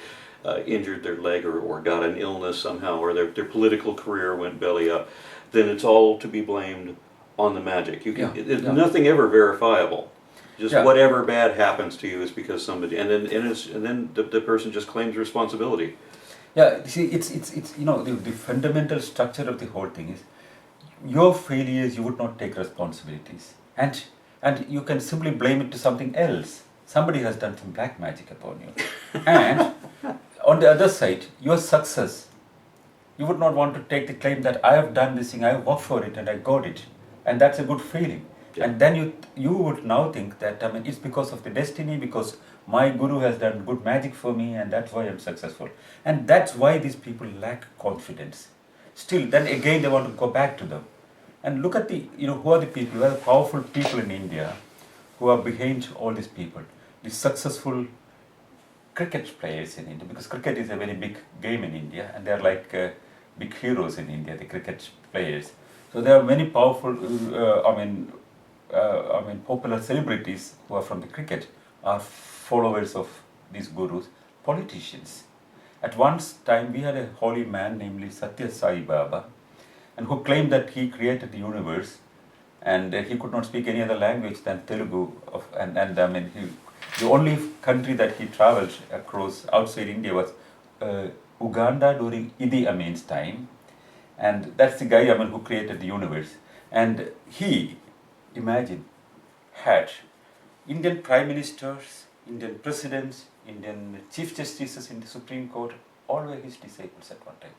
injured their leg or got an illness somehow, or their political career went belly up, then it's all to be blamed on the magic. You can, nothing ever verifiable. Just whatever bad happens to you is because somebody, and then the person just claims responsibility. Yeah, see, it's you know, the fundamental structure of the whole thing is your failures, you would not take responsibilities, and you can simply blame it to something else. Somebody has done some black magic upon you. And on the other side, your success, you would not want to take the claim that I have done this thing, I worked for it and I got it, and that's a good feeling. Yeah. And then you would now think that, I mean, it's because of the destiny, because my guru has done good magic for me, and that's why I'm successful. And that's why these people lack confidence. Still, then again they want to go back to them. And look at the, you know, who are the people, who are the powerful people in India who are behind all these people. The successful cricket players in India, because cricket is a very big game in India, and they are like big heroes in India, the cricket players. So there are many powerful, popular celebrities who are from the cricket are followers of these gurus, politicians. At one time, we had a holy man, namely Satya Sai Baba, and who claimed that he created the universe, and he could not speak any other language than Telugu. The only country that he traveled across outside India was Uganda during Idi Amin's time, and that's the guy, who created the universe. And he, imagine, had Indian prime ministers, Indian presidents, Indian chief justices in the Supreme Court, all were his disciples at one time.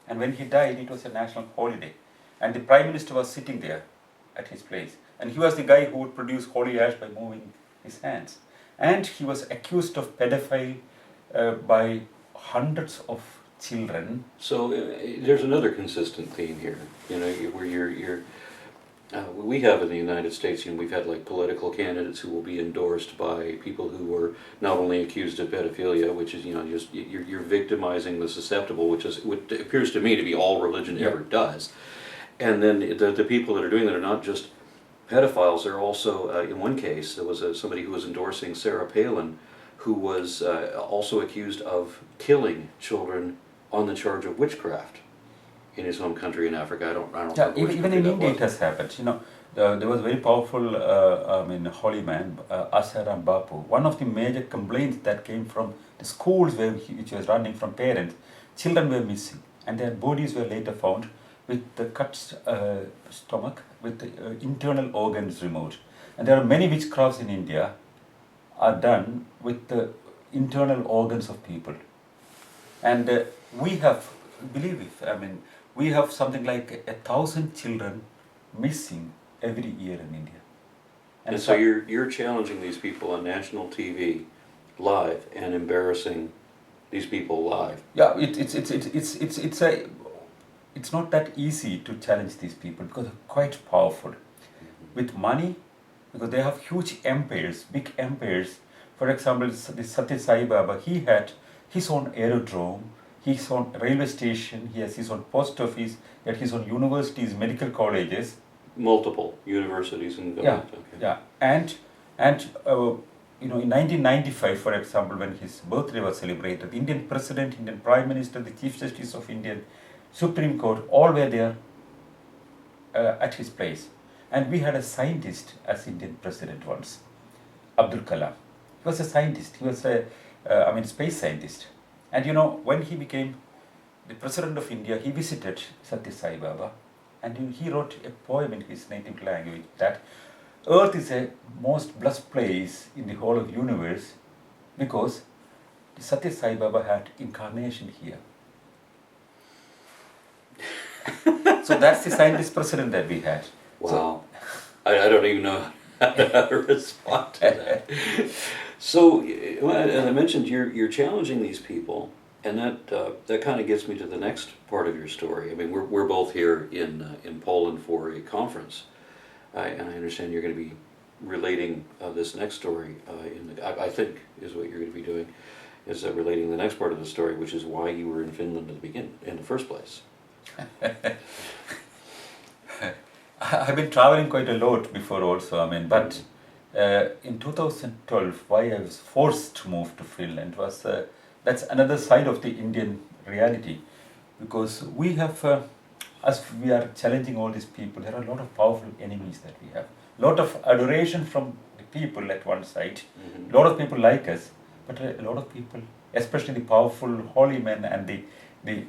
And when he died, it was a national holiday, and the prime minister was sitting there at his place, and he was the guy who would produce holy ash by moving his hands. And he was accused of pedophile by hundreds of children. So there's another consistent theme here, where we have in the United States, we've had like political candidates who will be endorsed by people who were not only accused of pedophilia, which is, just you're victimizing the susceptible, which appears to me to be all religion ever does. And then the people that are doing that are not just pedophiles. They're also, in one case, there was somebody who was endorsing Sarah Palin, who was also accused of killing children on the charge of witchcraft in his home country in Africa. I don't know. Even in India it has happened. There was a very powerful, holy man, Asaram Bapu. One of the major complaints that came from the schools which was running from parents, children were missing, and their bodies were later found with the cut stomach, with the internal organs removed. And there are many witchcrafts in India are done with the internal organs of people. And we have, we have something like 1,000 children missing every year in India. And so you're challenging these people on national TV live and embarrassing these people live. Yeah, it's not that easy to challenge these people because they're quite powerful. With money, because they have huge empires, big empires. For example, the Satya Sai Baba, he had his own aerodrome, his own railway station, he has his own post office, he had his own universities, medical colleges. Multiple universities in the government. Yeah. And in 1995, for example, when his birthday was celebrated, the Indian President, Indian Prime Minister, the Chief Justice of Indian Supreme Court, all were there at his place. And we had a scientist as Indian President once, Abdul Kalam. He was a scientist, he was a space scientist. And when he became the President of India, he visited Satya Sai Baba, and he wrote a poem in his native language that Earth is a most blessed place in the whole of universe because the Satya Sai Baba had incarnation here. So that's the scientist president that we had. Wow. So, I don't even know how to respond to that. So, as I mentioned, you're challenging these people, and that kind of gets me to the next part of your story. I mean, we're both here in Poland for a conference, and I understand you're going to be relating this next story. I think is what you're going to be doing, is relating the next part of the story, which is why you were in Finland in the first place. I've been traveling quite a lot before also, but in 2012, why I was forced to move to Finland was that that's another side of the Indian reality, because we have, as we are challenging all these people, there are a lot of powerful enemies that we have. A lot of adoration from the people at one side. A lot of people like us, but a lot of people, especially the powerful holy men and the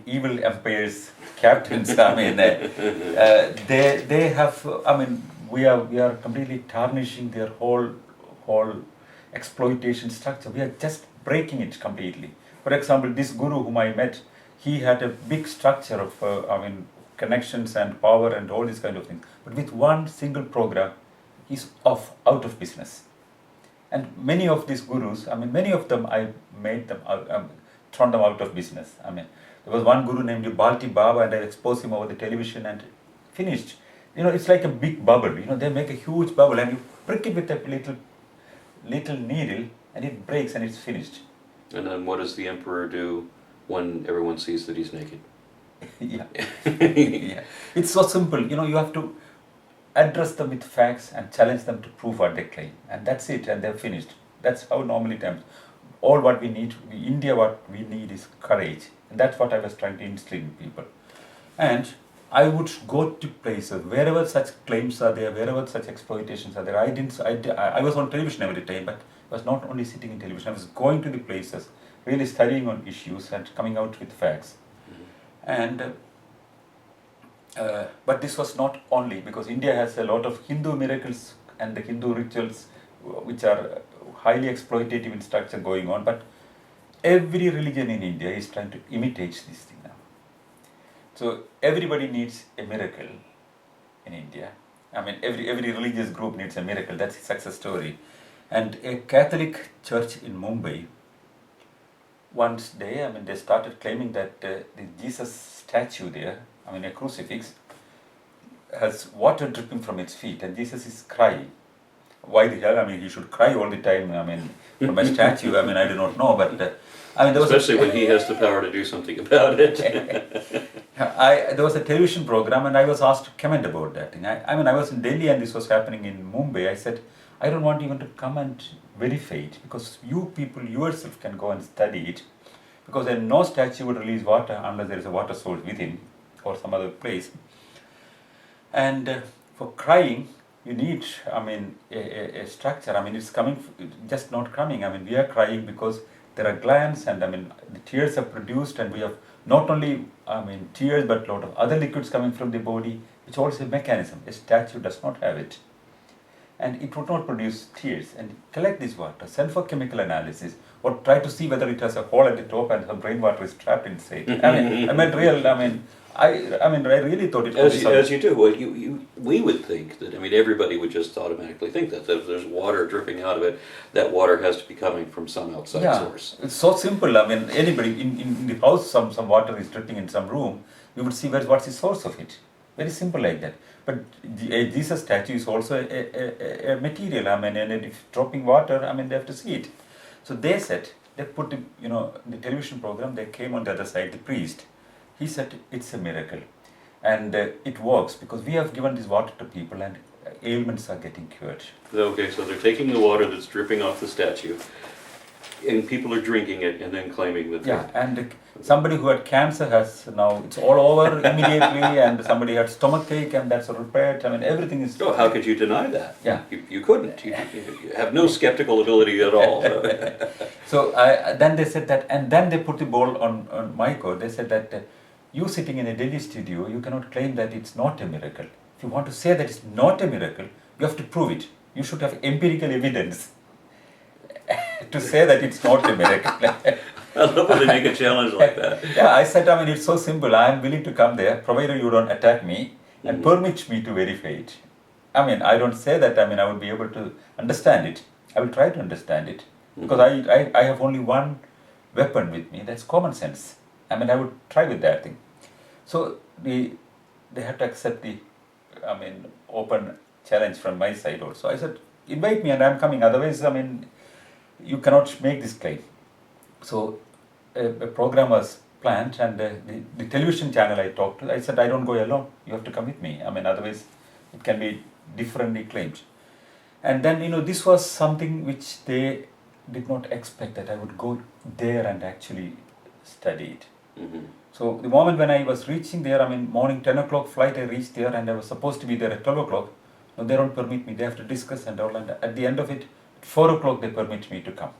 evil empires, captains, I mean, they have, I mean, we are completely tarnishing their whole exploitation structure. We are just breaking it completely. For example, this guru whom I met, he had a big structure of, connections and power and all these kind of things. But with one single program, he's out of business. And many of these gurus, I mean, many of them I made them, thrown them out of business. I mean, there was one guru named Balti Baba, and I exposed him over the television and finished. It's like a big bubble. They make a huge bubble and you prick it with a little needle and it breaks and it's finished. And then what does the emperor do when everyone sees that he's naked? Yeah. Yeah. It's so simple. You have to address them with facts and challenge them to prove what they claim. And that's it, and they're finished. That's how normally it happens. All what we need, India, what we need is courage. And that's what I was trying to instill in people. And I would go to places, wherever such claims are there, wherever such exploitations are there. I was on television every time, but I was not only sitting in television, I was going to the places, really studying on issues and coming out with facts. And but this was not only, because India has a lot of Hindu miracles and the Hindu rituals which are highly exploitative in structure going on, but every religion in India is trying to imitate this thing now. So everybody needs a miracle in India. I mean, every religious group needs a miracle. That's a success story. And a Catholic church in Mumbai, one day, they started claiming that the Jesus statue there, a crucifix, has water dripping from its feet, and Jesus is crying. Why the hell? He should cry all the time. From a statue. I do not know, but there was especially when he has the power to do something about it. There was a television program, and I was asked to comment about that thing. I was in Delhi, and this was happening in Mumbai. I said, I don't want even to come and verify it, because you people yourself can go and study it, because then no statue would release water unless there is a water source within or some other place. And for crying, you need, a structure. It's coming, just not coming. We are crying because there are glands, and the tears are produced, and we have not only, tears, but a lot of other liquids coming from the body, which also a mechanism. A statue does not have it. And it would not produce tears. And collect this water, send for chemical analysis, or try to see whether it has a hole at the top and some rainwater is trapped inside. I really thought it was as you do. Well, we would think that. Everybody would just automatically think that if there's water dripping out of it, that water has to be coming from some outside source. It's so simple. Anybody in the house, some water is dripping in some room, you would see what's the source of it. Very simple like that. But a Jesus statue is also a material. And if dropping water, they have to see it. So they said, they put the television program. They came on the other side. The priest, he said it's a miracle, and it works because we have given this water to people, and ailments are getting cured. Okay, so they're taking the water that's dripping off the statue, and people are drinking it and then claiming that. Yeah, and somebody who had cancer has now, it's all over immediately, and somebody had stomachache and that's repaired. Everything is. Oh, how could you deny that? Yeah. You couldn't. You have no skeptical ability at all. So then they said that, and then they put the ball on my court. They said that you sitting in a Delhi studio, you cannot claim that it's not a miracle. If you want to say that it's not a miracle, you have to prove it. You should have empirical evidence to say that it's not a miracle. I love when they make a challenge like that. Yeah, I said, it's so simple. I am willing to come there, provided you don't attack me and permit me to verify it. I don't say that, I would be able to understand it. I will try to understand it because I have only one weapon with me, that's common sense. I would try with that thing. So they had to accept the, open challenge from my side also. I said, invite me and I'm coming. Otherwise, you cannot make this claim. So a program was planned, and the television channel I talked to, I said, I don't go alone. You have to come with me. Otherwise it can be differently claimed. And then, this was something which they did not expect that I would go there and actually study it. Mm-hmm. So the moment when I was reaching there, I mean, morning 10 o'clock flight, I reached there and I was supposed to be there at 12 o'clock. No, they don't permit me. They have to discuss and all. And at the end of it, 4 o'clock, they permit me to come.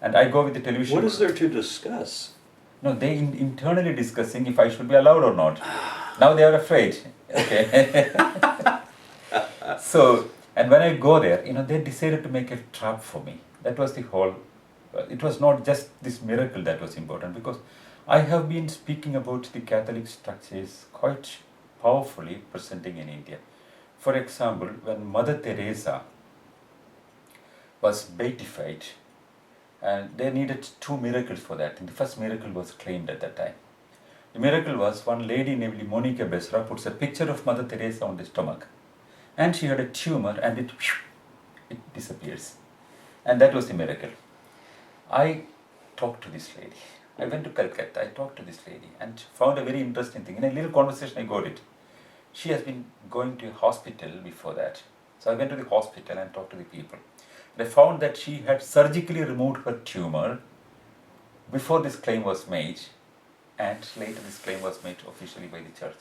And I go with the television. What is there to discuss? No, they internally discussing if I should be allowed or not. Now they are afraid. Okay. So, and when I go there, they decided to make a trap for me. That was the whole. It was not just this miracle that was important, because I have been speaking about the Catholic structures quite powerfully presenting in India. For example, when Mother Teresa was beatified, and they needed 2 miracles for that. And the first miracle was claimed at that time. The miracle was one lady named Monica Besra puts a picture of Mother Teresa on the stomach, and she had a tumor, and it disappears. And that was the miracle. I talked to this lady. I went to Calcutta, I talked to this lady and found a very interesting thing. In a little conversation I got it. She has been going to a hospital before that. So I went to the hospital and talked to the people. And I found that she had surgically removed her tumor before this claim was made, and later this claim was made officially by the church.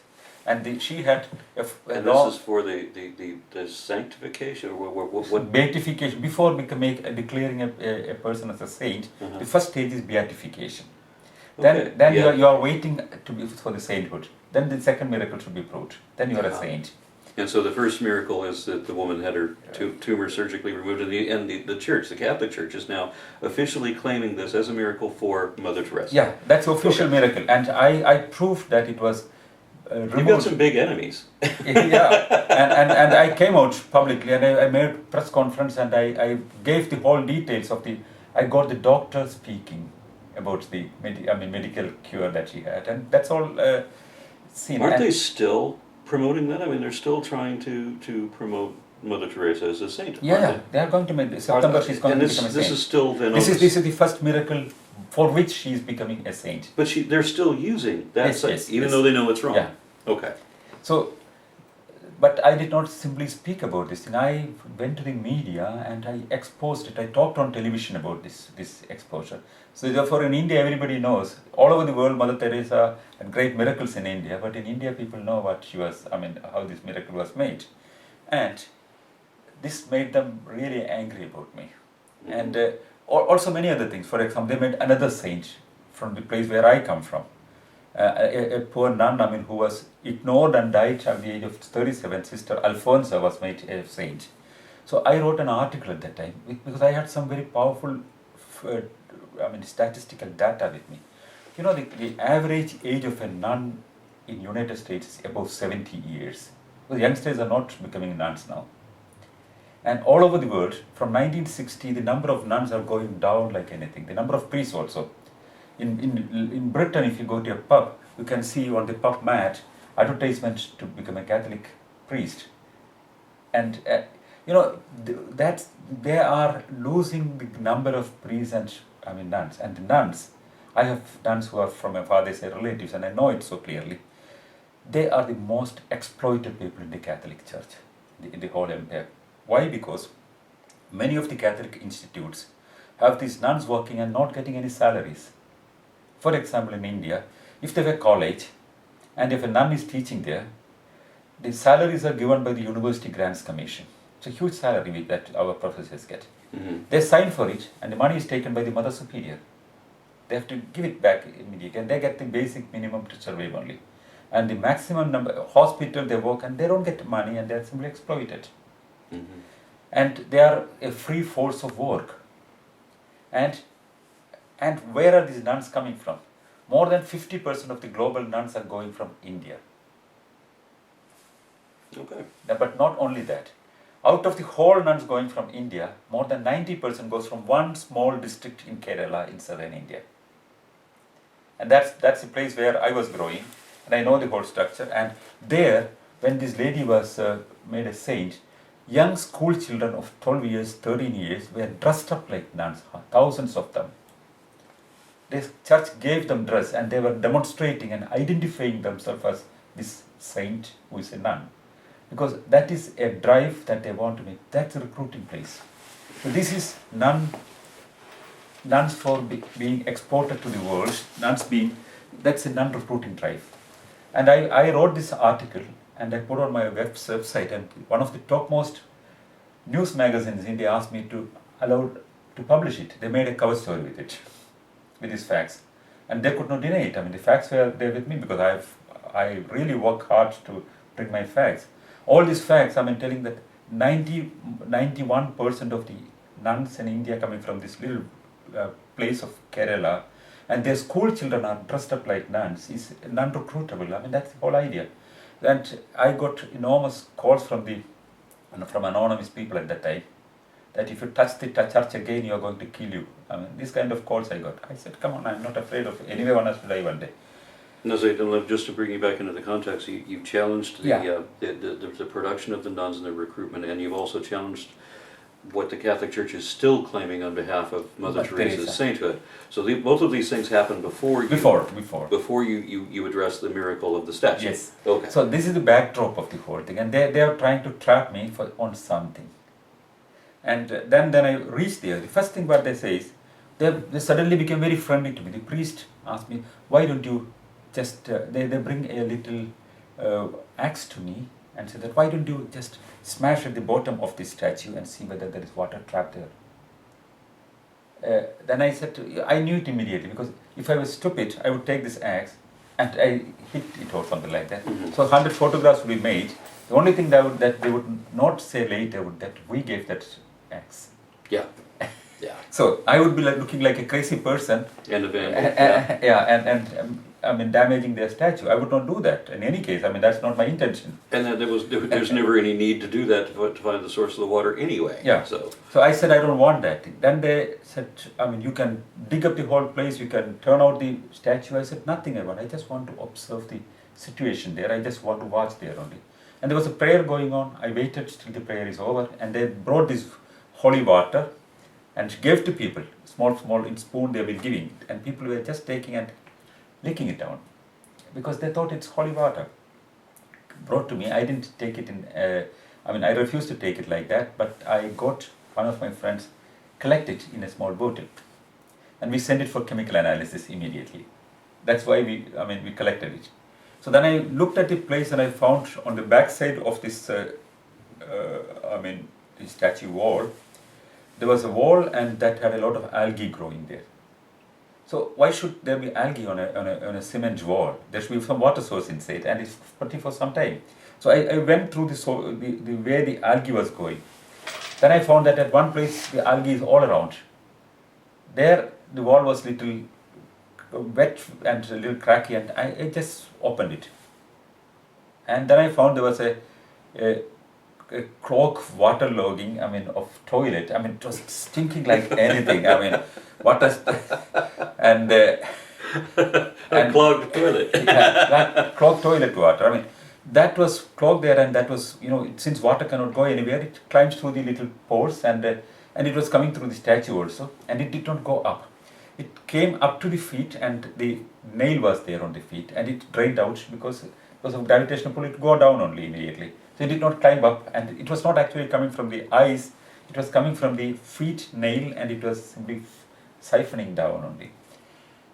And she had and this is for the sanctification, or what? Beatification. Before declaring a person as a saint, the first stage is beatification. Okay. Then you are waiting for the sainthood. Then the second miracle should be proved. Then you are a saint. And so the first miracle is that the woman had her tumor surgically removed, and the church, the Catholic Church, is now officially claiming this as a miracle for Mother Teresa. Yeah, that's official miracle. And I proved that it was removed. You've got some big enemies. Yeah, and I came out publicly and I made a press conference and I gave the whole details of I got the doctor speaking about the medical cure that she had, and that's all seen. Aren't they still promoting that? I mean, they're still trying to promote Mother Teresa as a saint. Yeah, they are going to make September. She's going to become a saint. This is still then. This is the first miracle for which she is becoming a saint. But they're still using that site, even though they know it's wrong. Yeah. Okay. So, but I did not simply speak about this thing. I went to the media and I exposed it. I talked on television about this exposure. So therefore in India everybody knows. All over the world Mother Teresa had great miracles in India, but in India people know what she was, how this miracle was made. And this made them really angry about me. Mm-hmm. And also many other things. For example, they made another saint from the place where I come from. A poor nun, who was ignored and died at the age of 37, Sister Alfonso was made a saint. So I wrote an article at that time because I had some very powerful, statistical data with me. The average age of a nun in United States is above 70 years. The youngsters are not becoming nuns now. And all over the world, from 1960, the number of nuns are going down like anything. The number of priests also. In Britain, if you go to a pub, you can see on the pub mat advertisement to become a Catholic priest. And they are losing the number of priests and nuns. And the nuns, I have nuns who are from my father's relatives, and I know it so clearly. They are the most exploited people in the Catholic Church, in the whole empire. Why? Because many of the Catholic institutes have these nuns working and not getting any salaries. For example, in India, if they have a college and if a nun is teaching there, the salaries are given by the University Grants Commission. It's a huge salary that our professors get. Mm-hmm. They sign for it and the money is taken by the Mother Superior. They have to give it back immediately and they get the basic minimum to survive only. And the maximum number, hospital they work and they don't get money and they are simply exploited. Mm-hmm. And they are a free force of work. And where are these nuns coming from? More than 50% of the global nuns are going from India. Okay. But not only that. Out of the whole nuns going from India, more than 90% goes from one small district in Kerala in southern India. And that's the place where I was growing, and I know the whole structure. And there, when this lady was made a saint, young school children of 12 years, 13 years were dressed up like nuns, thousands of them. The church gave them dress and they were demonstrating and identifying themselves as this saint who is a nun. Because that is a drive that they want to make. That's a recruiting place. So this is nun nuns for being exported to the world, that's a nun recruiting drive. And I wrote this article and I put on my website, and one of the topmost news magazines in India asked me to allow to publish it. They made a cover story with it, with these facts. And they could not deny it. I mean, the facts were there with me because I really work hard to bring my facts. All these facts, I'm telling that 91% of the nuns in India coming from this little place of Kerala, and their school children are dressed up like nuns, is non-recruitable. I mean, that's the whole idea. And I got enormous calls from anonymous people at that time, that if you touch the church again, you are going to kill you. I mean, these kind of calls I got. I said, come on, I'm not afraid of anyway, one has to die one day. No, so just to bring you back into the context, you've challenged the production of the nuns and the recruitment, and you've also challenged what the Catholic Church is still claiming on behalf of Mother Teresa's sainthood. So both of these things happened before you addressed the miracle of the statue. Yes. Okay. So this is the backdrop of the whole thing, and they are trying to trap me on something. And then I reached there. The first thing what they say is, they suddenly became very friendly to me. The priest asked me, why don't you just, they bring a little axe to me and said that, why don't you just smash at the bottom of this statue and see whether there is water trapped there. Then I said, I knew it immediately, because if I was stupid, I would take this axe and I hit it or something like that. Mm-hmm. So 100 photographs would be made. The only thing that they would not say later would that we gave that axe. Yeah. Yeah. So I would be looking like a crazy person. And a vandal. Damaging their statue. I would not do that in any case. I mean, that's not my intention. And then there's never any need to do that to find the source of the water anyway. Yeah. So I said, I don't want that. Then they said, you can dig up the whole place, you can turn out the statue. I said, nothing I want. I just want to observe the situation there. I just want to watch there only. And there was a prayer going on. I waited till the prayer is over, and they brought this holy water and gave to people. Small in spoon they were giving, and people were just taking and licking it down because they thought it's holy water. Brought to me, I didn't take it in. I refused to take it like that, but I got one of my friends collect it in a small bottle, and we sent it for chemical analysis immediately. That's why we collected it. So then I looked at the place and I found on the back side of this, the statue wall, there was a wall and that had a lot of algae growing there. So why should there be algae on a cement wall? There should be some water source inside, and it's putty for some time. So I went through the way the algae was going. Then I found that at one place the algae is all around. There the wall was little wet and a little cracky, and I just opened it. And then I found there was a cloak waterlogging, of toilet. It was stinking like anything. What does and clogged toilet. Clogged toilet water. That was clogged there, and that was, since water cannot go anywhere, it climbs through the little pores, and it was coming through the statue also, and it did not go up. It came up to the feet, and the nail was there on the feet, and it drained out because of gravitational pull. It go down only immediately. So it did not climb up, and it was not actually coming from the eyes. It was coming from the feet nail, and it was simply siphoning down only.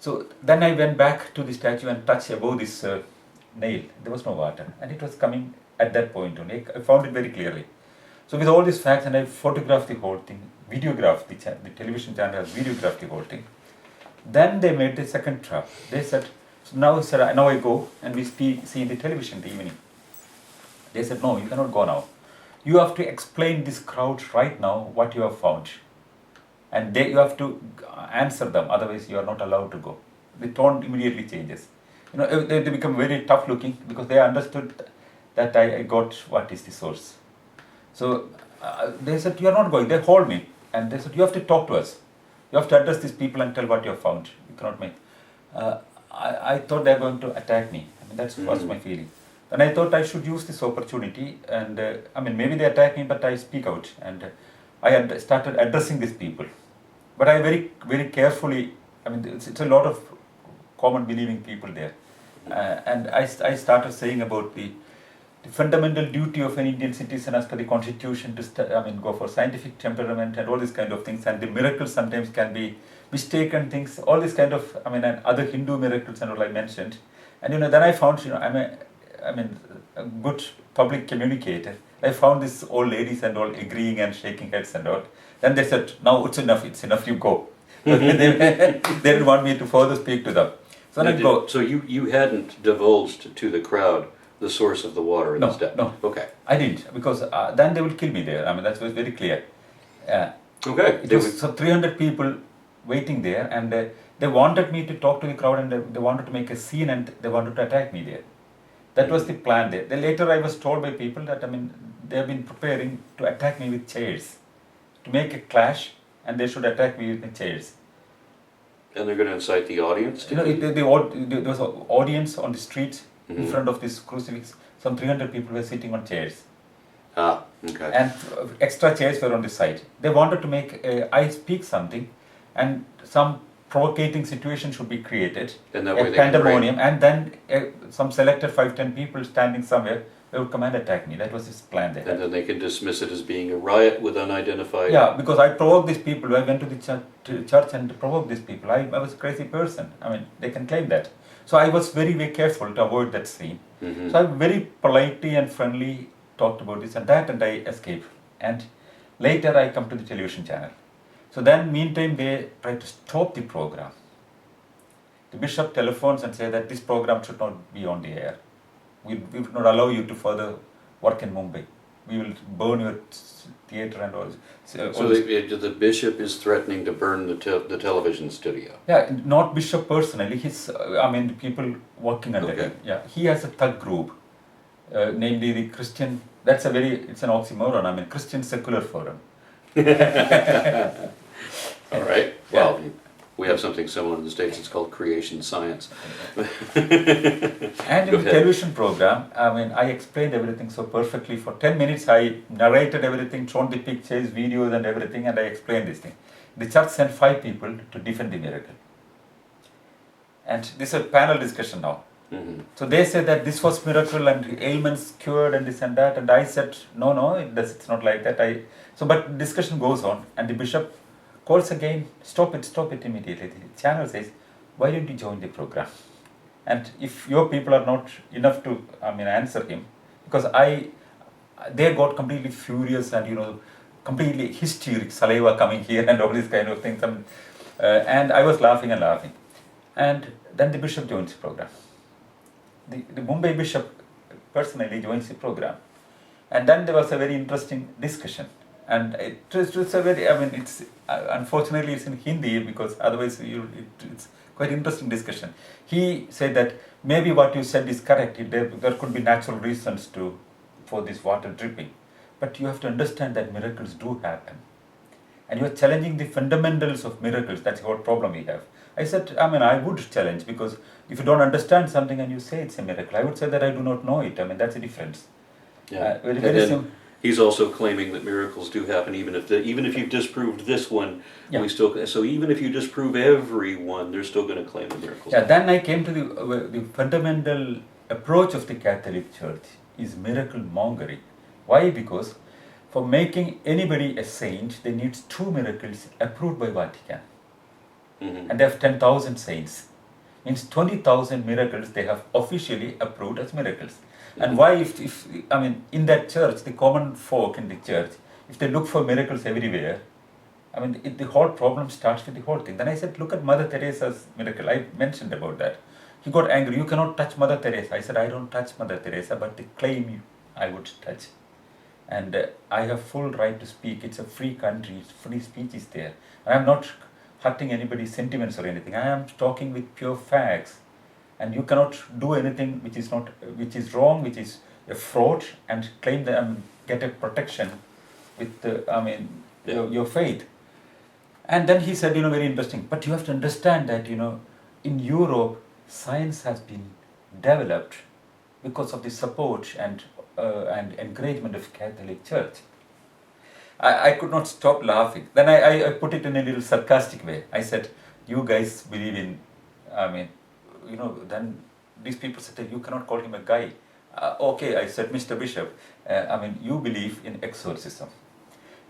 So then I went back to the statue and touched above this nail. There was no water, and it was coming at that point only. I found it very clearly. So with all these facts, and I photographed the whole thing, videographed the television channel has videographed the whole thing. Then they made the second trap. They said, now I go and we see the television in the evening. They said, no, you cannot go now. You have to explain this crowd right now what you have found. And you have to answer them, otherwise you are not allowed to go. The tone immediately changes. They become very tough looking because they understood that I got what is the source. So they said, you are not going. They hold me and they said, you have to talk to us. You have to address these people and tell what you have found. You cannot make. I thought they were going to attack me. That was my feeling. And I thought I should use this opportunity, and maybe they attack me, but I speak out, and I had started addressing these people. But I very, very carefully, it's a lot of common believing people there, and I started saying about the fundamental duty of an Indian citizen as per the constitution to go for scientific temperament and all these kind of things, and the miracles sometimes can be mistaken things, all these kind of, and other Hindu miracles and all I mentioned. And then I found, a good public communicator. I found these old ladies and all agreeing and shaking heads and all. Then they said, now it's enough, you go. They didn't want me to further speak to them. So I go. So you hadn't divulged to the crowd the source of the water in this depth? No. Okay. I didn't, because then they will kill me there. That was very clear. Okay. It was 300 people waiting there, and they wanted me to talk to the crowd, and they wanted to make a scene, and they wanted to attack me there. That was the plan there. Then later I was told by people that, they have been preparing to attack me with chairs, to make a clash, and they should attack me with the chairs. And they're going to incite the audience? There was an audience on the streets in front of this crucifix. Some 300 people were sitting on chairs. Ah, okay. And extra chairs were on the side. They wanted to make I speak something, and some provocating situation should be created, and that way a they pandemonium, and then some selected 5-10 people standing somewhere, they would come and attack me. That was his plan there. And then they can dismiss it as being a riot with unidentified... Yeah, because I provoked these people. I went to the church and provoked these people. I was a crazy person. They can claim that. So I was very, very careful to avoid that scene. So I very politely and friendly talked about this and that, and I escaped. And later I come to the television channel. So then, meantime, they try to stop the program. The bishop telephones and say that this program should not be on the air. We will not allow you to further work in Mumbai. We will burn your theatre and all. So the bishop is threatening to burn the television studio? Yeah, not bishop personally. He's, the people working under him. Yeah, he has a thug group, namely the Christian. It's an oxymoron. Christian Secular Forum. All right. Well, we have something similar in the States. It's called creation science. And in the television program, I explained everything so perfectly. For 10 minutes, I narrated everything, shown the pictures, videos, and everything, and I explained this thing. The church sent 5 people to defend the miracle. And this is a panel discussion now. So they said that this was miracle and ailments cured and this and that, and I said no, it's not like that. But discussion goes on, and the bishop calls again, stop it immediately. The channel says, why didn't you join the program? And if your people are not enough to answer him, because they got completely furious and completely hysteric, saliva coming here and all these kind of things, and I was laughing, and then the bishop joins the program. The Mumbai bishop personally joins the program, and then there was a very interesting discussion, and it's a very, it's unfortunately it's in Hindi, because otherwise it's quite interesting discussion. He said that maybe what you said is correct. There could be natural reasons for this water dripping, but you have to understand that miracles do happen, and you are challenging the fundamentals of miracles. That's what problem we have. I said, I would challenge, because if you don't understand something and you say it's a miracle, I would say that I do not know it. That's a difference. Yeah. And he's also claiming that miracles do happen, even if you've disproved this one. Yeah. So even if you disprove every one, they're still going to claim the miracles. Yeah. Then I came to the fundamental approach of the Catholic Church is miracle mongering. Why? Because for making anybody a saint, they need 2 miracles approved by Vatican. And they have 10,000 saints. Means 20,000 miracles they have officially approved as miracles. And why, if in that church, the common folk in the church, if they look for miracles everywhere, the whole problem starts with the whole thing. Then I said, look at Mother Teresa's miracle. I mentioned about that. He got angry. You cannot touch Mother Teresa. I said, I don't touch Mother Teresa, but they claim I would touch. And I have full right to speak. It's a free country. Free speech is there. I am not hurting anybody's sentiments or anything. I am talking with pure facts, and you cannot do anything which is wrong, which is a fraud, and claim that get a protection with your faith. And then he said, very interesting. But you have to understand that in Europe, science has been developed because of the support and encouragement of Catholic Church. I could not stop laughing. Then I put it in a little sarcastic way. I said, you guys believe in, then these people said, you cannot call him a guy. Okay, I said, Mr. Bishop, you believe in exorcism.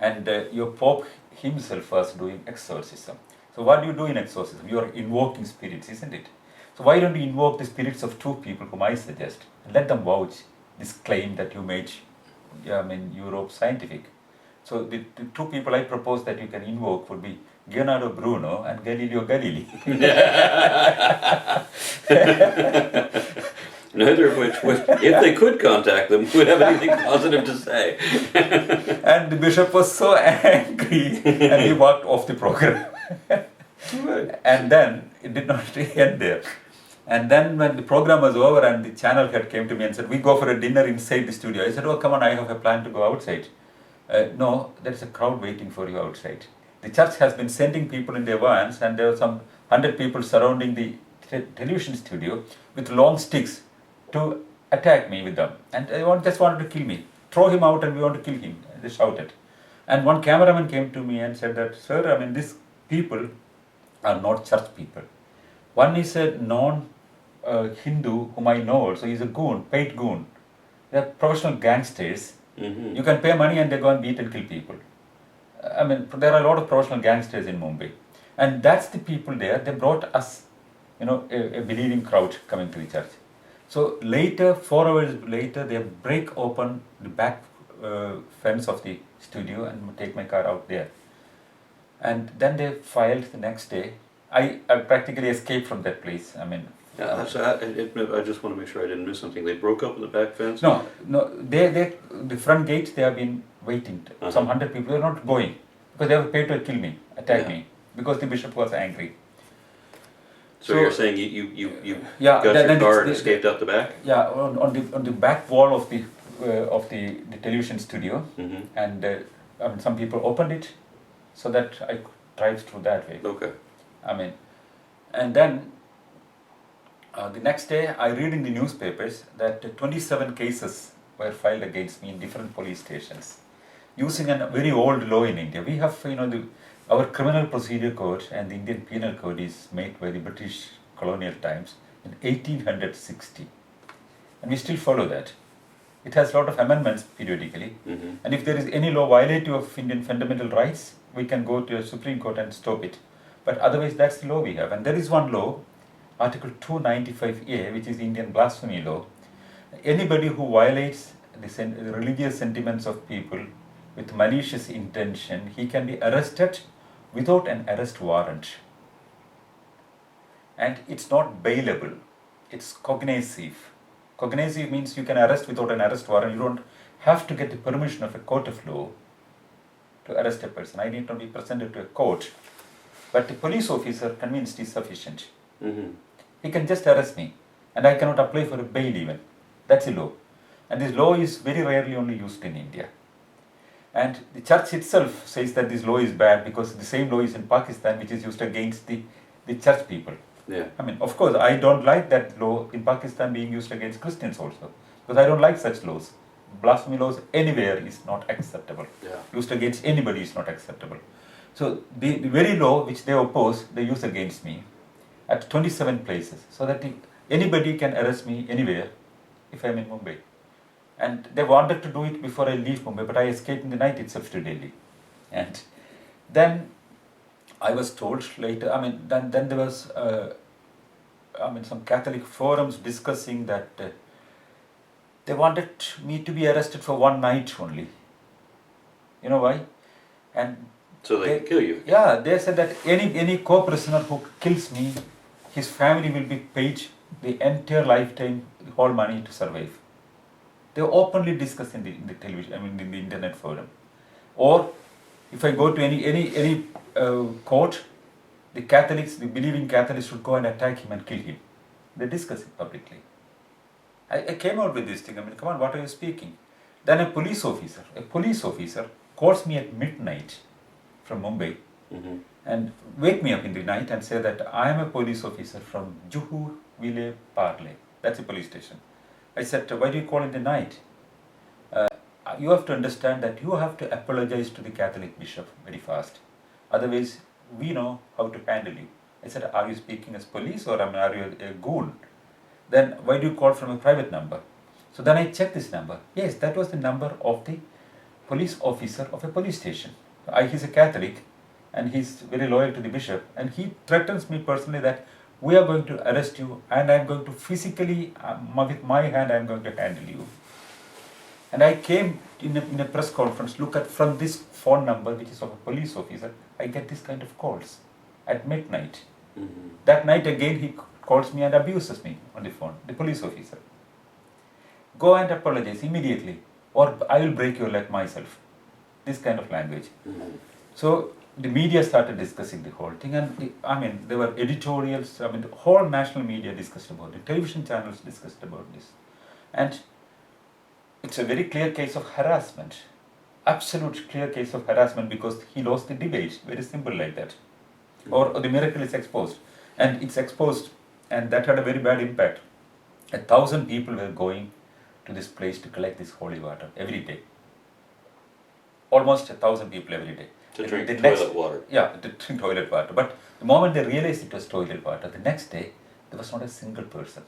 And your Pope himself was doing exorcism. So what do you do in exorcism? You are invoking spirits, isn't it? So why don't you invoke the spirits of two people whom I suggest, and let them vouch this claim that you made, Europe scientific. So the two people I propose that you can invoke would be Leonardo Bruno and Galileo Galilei. Neither of which, if they could contact them, would have anything positive to say. And the bishop was so angry and he walked off the program. And then it did not end there. And then when the program was over and the channel head came to me and said, we go for a dinner inside the studio. I said, oh, come on, I have a plan to go outside. No, there's a crowd waiting for you outside. The church has been sending people in their vans, and there were some 100 people surrounding the television studio with long sticks to attack me with them. And they just wanted to kill me. Throw him out and we want to kill him. They shouted. And one cameraman came to me and said that, sir, these people are not church people. One is a non-Hindu whom I know also. He's a goon, paid goon. They're professional gangsters. Mm-hmm. You can pay money and they go and beat and kill people. There are a lot of professional gangsters in Mumbai. And that's the people there. They brought us, a believing crowd coming to the church. So later, 4 hours later, they break open the back fence of the studio and take my car out there. And then they filed the next day. I practically escaped from that place. I just want to make sure I didn't miss something. They broke up the back fence? No, the front gate, they have been waiting. Some 100 people, they're not going. Because they have paid to kill me, attack me. Because the bishop was angry. So you're saying you got your car and escaped out the back? Yeah, on the back wall of the television studio, and some people opened it so that I could drive through that way. Okay. And then the next day I read in the newspapers that 27 cases were filed against me in different police stations using a very old law in India. We have, our criminal procedure code and the Indian penal code is made by the British colonial times in 1860. And we still follow that. It has a lot of amendments periodically. Mm-hmm. And if there is any law violative of Indian fundamental rights, we can go to a Supreme Court and stop it. But otherwise, that's the law we have. And there is one law, Article 295A, which is the Indian blasphemy law. Anybody who violates the religious sentiments of people with malicious intention, he can be arrested without an arrest warrant. And it's not bailable, it's cognitive. Cognitive means you can arrest without an arrest warrant. You don't have to get the permission of a court of law to arrest a person. I need not be presented to a court. But the police officer convinced is sufficient. Mm-hmm. He can just arrest me, and I cannot apply for a bail even. That's a law. And this law is very rarely only used in India. And the church itself says that this law is bad because the same law is in Pakistan, which is used against the church people. Yeah. Of course, I don't like that law in Pakistan being used against Christians also, because I don't like such laws. Blasphemy laws anywhere is not acceptable. Yeah. Used against anybody is not acceptable. So the very law which they oppose, they use against me at 27 places, so that anybody can arrest me anywhere if I'm in Mumbai. And they wanted to do it before I leave Mumbai, but I escaped in the night itself to Delhi. And then I was told later, then there was, some Catholic forums discussing that they wanted me to be arrested for one night only. You know why? And so they can kill you? Yeah, they said that any co-prisoner who kills me, his family will be paid the entire lifetime, the whole money to survive. They openly discuss in the television, in the internet forum. Or if I go to any court, the Catholics, the believing Catholics should go and attack him and kill him. They discuss it publicly. I came out with this thing. Come on, what are you speaking? Then a police officer calls me at midnight from Mumbai and wake me up in the night and say that I am a police officer from Juhu Ville Parle. That's a police station. I said, why do you call in the night? You have to understand that you have to apologize to the Catholic bishop very fast. Otherwise, we know how to handle you. I said, are you speaking as police or are you a goon? Then why do you call from a private number? So then I checked this number. Yes, that was the number of the police officer of a police station. He's a Catholic and he's very loyal to the bishop, and he threatens me personally that we are going to arrest you and I'm going to physically, with my hand, I'm going to handle you. And I came in a press conference, look at from this phone number, which is of a police officer, I get this kind of calls at midnight. Mm-hmm. That night again he calls me and abuses me on the phone, the police officer. Go and apologize immediately or I will break your leg myself. This kind of language. Mm-hmm. So the media started discussing the whole thing, and there were editorials, the whole national media discussed about it, television channels discussed about this. And it's a very clear case of harassment, absolute clear case of harassment, because he lost the debate, very simple like that. Mm-hmm. Or the miracle is exposed, and it's exposed, and that had a very bad impact. 1,000 people were going to this place to collect this holy water every day. Almost 1,000 people every day. To drink toilet water. Yeah, to drink toilet water. But the moment they realized it was toilet water, the next day, there was not a single person.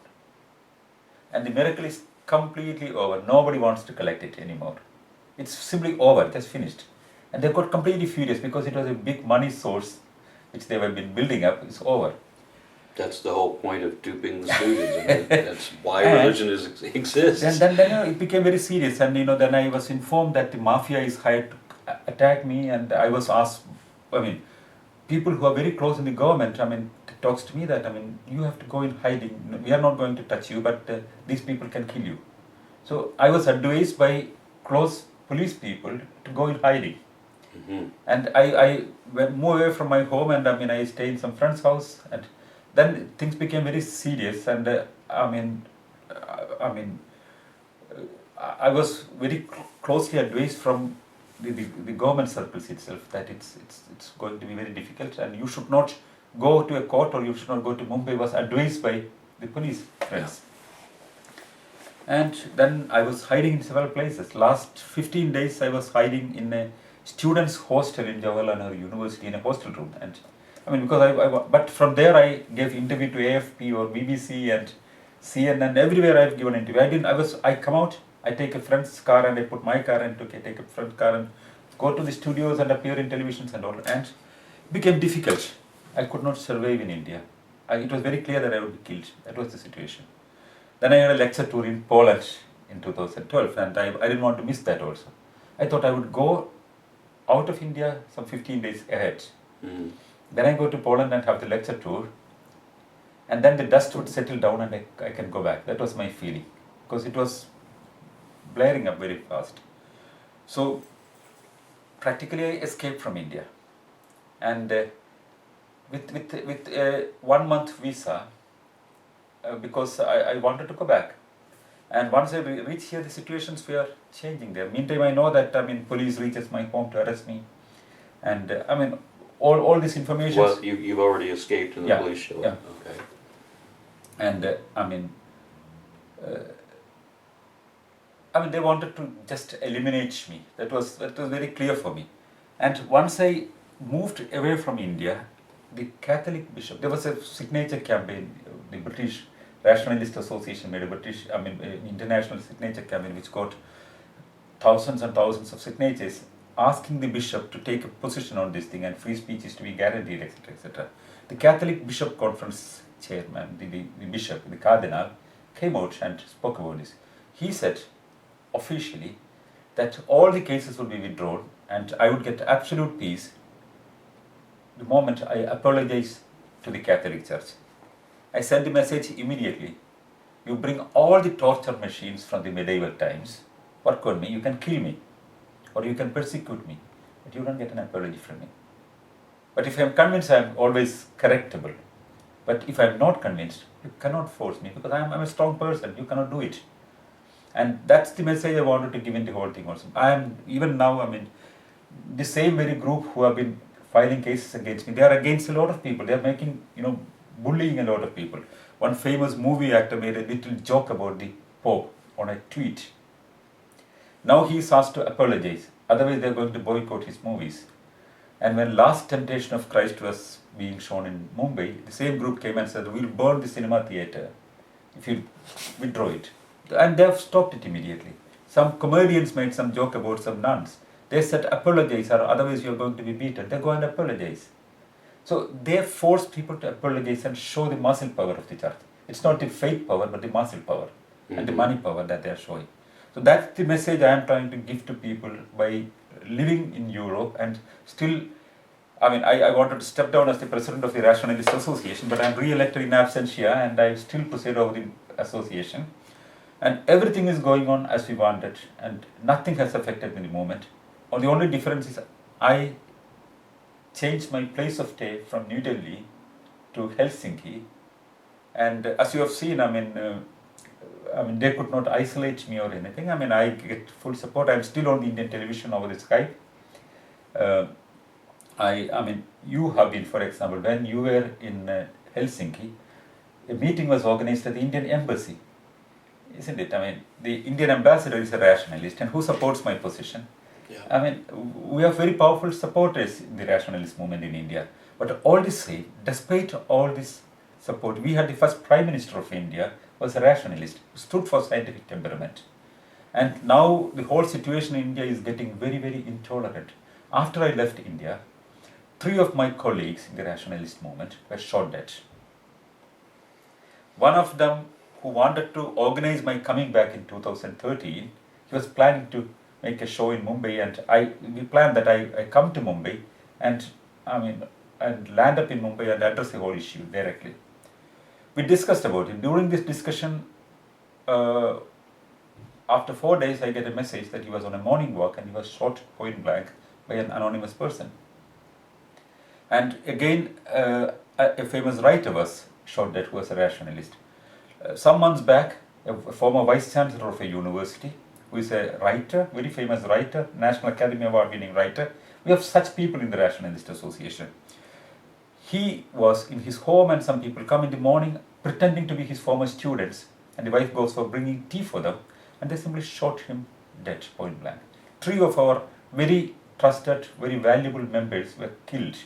And the miracle is completely over. Nobody wants to collect it anymore. It's simply over, just finished. And they got completely furious because it was a big money source which they have been building up. It's over. That's the whole point of duping the students. And that's why religion exists. And then it became very serious. And then I was informed that the mafia is hired to attack me. And I was asked, people who are very close in the government, talks to me that, you have to go in hiding. We are not going to touch you, but these people can kill you. So I was advised by close police people to go in hiding. Mm-hmm. And I moved away from my home, and I stayed in some friend's house, and then things became very serious. And I was very closely advised from the government circles itself that it's going to be very difficult, and you should not go to a court or you should not go to Mumbai. Was advised by the police friends. Yeah. And then I was hiding in several places. Last 15 days I was hiding in a students' hostel in Jawaharlal Nehru University in a hostel room. And because but from there I gave interview to AFP or BBC and CNN, everywhere I've given interview. I come out, I take a friend's car and I put my car and take a friend's car and go to the studios and appear in televisions and all. And it became difficult. I could not survive in India. It was very clear that I would be killed. That was the situation. Then I had a lecture tour in Poland in 2012, and I didn't want to miss that also. I thought I would go out of India some 15 days ahead. Mm. Then I go to Poland and have the lecture tour, and then the dust would settle down and I can go back. That was my feeling, because it was blaring up very fast. So practically I escaped from India, and with a 1 month visa, because I wanted to go back. And once I reached here, the situations were changing there. Meantime, I know that police reaches my home to arrest me, and all this information. Well, you've already escaped and the police show up. Yeah. Okay. And they wanted to just eliminate me. That was very clear for me. And once I moved away from India, the Catholic bishop, there was a signature campaign. The British Rationalist Association made international signature campaign which got thousands and thousands of signatures, asking the bishop to take a position on this thing and free speech is to be guaranteed, etc., etc. The Catholic Bishop Conference chairman, the bishop, the cardinal, came out and spoke about this. He said officially that all the cases would be withdrawn and I would get absolute peace the moment I apologize to the Catholic Church. I sent the message immediately. You bring all the torture machines from the medieval times, work on me, you can kill me, or you can persecute me, but you don't get an apology from me. But if I am convinced, I am always correctable. But if I am not convinced, you cannot force me, because I'm a strong person, you cannot do it. And that's the message I wanted to give in the whole thing also. Even now, the same very group who have been filing cases against me, they are against a lot of people. They are making, bullying a lot of people. One famous movie actor made a little joke about the Pope on a tweet. Now he is asked to apologize, otherwise they are going to boycott his movies. And when Last Temptation of Christ was being shown in Mumbai, the same group came and said, we'll burn the cinema theatre if you withdraw it. And they have stopped it immediately. Some comedians made some joke about some nuns. They said, apologize, or otherwise you're going to be beaten. They go and apologize. So they force people to apologize and show the muscle power of the church. It's not the faith power, but the muscle power and the money power that they are showing. So that's the message I am trying to give to people by living in Europe and still. I mean, I wanted to step down as the president of the Rationalist Association, but I'm re-elected in absentia and I still preside over the association. And everything is going on as we wanted, and nothing has affected me in the moment. Or the only difference is I changed my place of stay from New Delhi to Helsinki. And as you have seen, I mean, they could not isolate me or anything. I mean, I get full support. I'm still on the Indian television over the Skype. I mean, you have been, for example, when you were in Helsinki, a meeting was organized at the Indian embassy, isn't it? I mean, the Indian ambassador is a rationalist, and who supports my position? Yeah. I mean, we have very powerful supporters in the rationalist movement in India. But all this same, despite all this support, we had the first Prime Minister of India was a rationalist, who stood for scientific temperament. And now the whole situation in India is getting very, very intolerant. After I left India, 3 of my colleagues in the rationalist movement were shot dead. One of them, who wanted to organize my coming back in 2013, he was planning to make a show in Mumbai, and we planned that I come to Mumbai and land up in Mumbai and address the whole issue directly. We discussed about it. During this discussion, after 4 days, I get a message that he was on a morning walk and he was shot point blank by an anonymous person. And again, a famous writer was shot dead who was a rationalist. Some months back, a former vice chancellor of a university, who is a writer, very famous writer, National Academy Award winning writer. We have such people in the Rationalist Association. He was in his home and some people come in the morning pretending to be his former students, and the wife goes for bringing tea for them, and they simply shot him dead, point blank. 3 of our very trusted, very valuable members were killed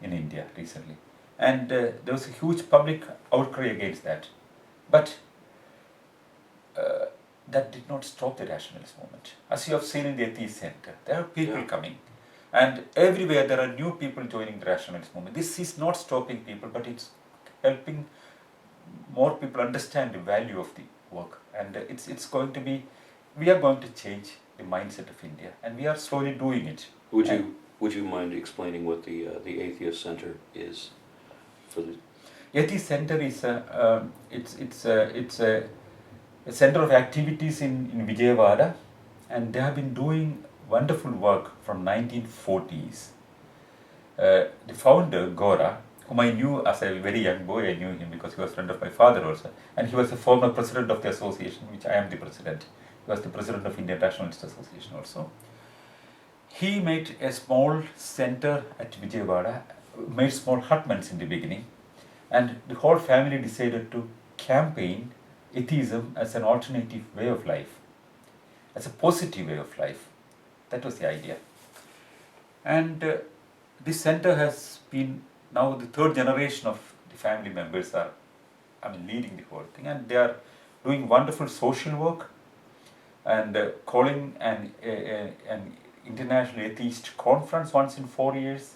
in India recently. And there was a huge public outcry against that. But that did not stop the rationalist movement. As you have seen in the Atheist Center, there are people coming. And everywhere there are new people joining the rationalist movement. This is not stopping people, but it's helping more people understand the value of the work. And it's going to be, we are going to change the mindset of India, and we are slowly doing it. Would you mind explaining what the Atheist Center is for the? Atheist Center is it's a center of activities in Vijayawada, and they have been doing wonderful work from 1940s. The founder, Gora, whom I knew as a very young boy, I knew him because he was a friend of my father also, and he was a former president of the association, which I am the president. He was the president of Indian Rationalist Association also. He made a small center at Vijayawada, made small hutments in the beginning, and the whole family decided to campaign atheism as an alternative way of life, as a positive way of life. That was the idea. And this center has been, now the 3rd generation of the family members are leading the whole thing, and they are doing wonderful social work and calling an international atheist conference once in 4 years.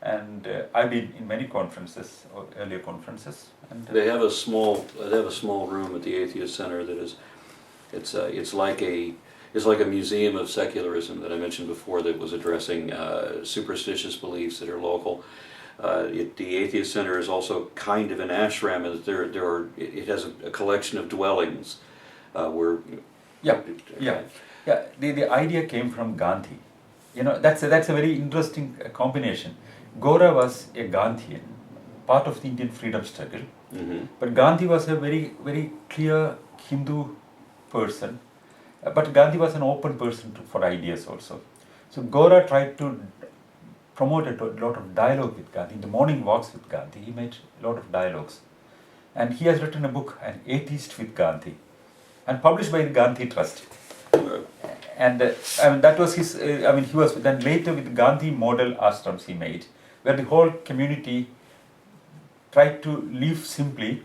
And I've been in many conferences, or earlier conferences. And They have a small room at the Atheist Center that is, it's like a museum of secularism that I mentioned before, that was addressing superstitious beliefs that are local. The Atheist Center is also kind of an ashram, and it has a collection of dwellings where. The idea came from Gandhi. That's a very interesting combination. Gora was a Gandhian, part of the Indian freedom struggle, but Gandhi was a very, very clear Hindu person, but Gandhi was an open person for ideas also. So Gora tried to promote a lot of dialogue with Gandhi. In the morning walks with Gandhi, he made a lot of dialogues. And he has written a book, An Atheist with Gandhi, and published by the Gandhi Trust. And that was his, he was then later with Gandhi model ashrams he made, where the whole community tried to live simply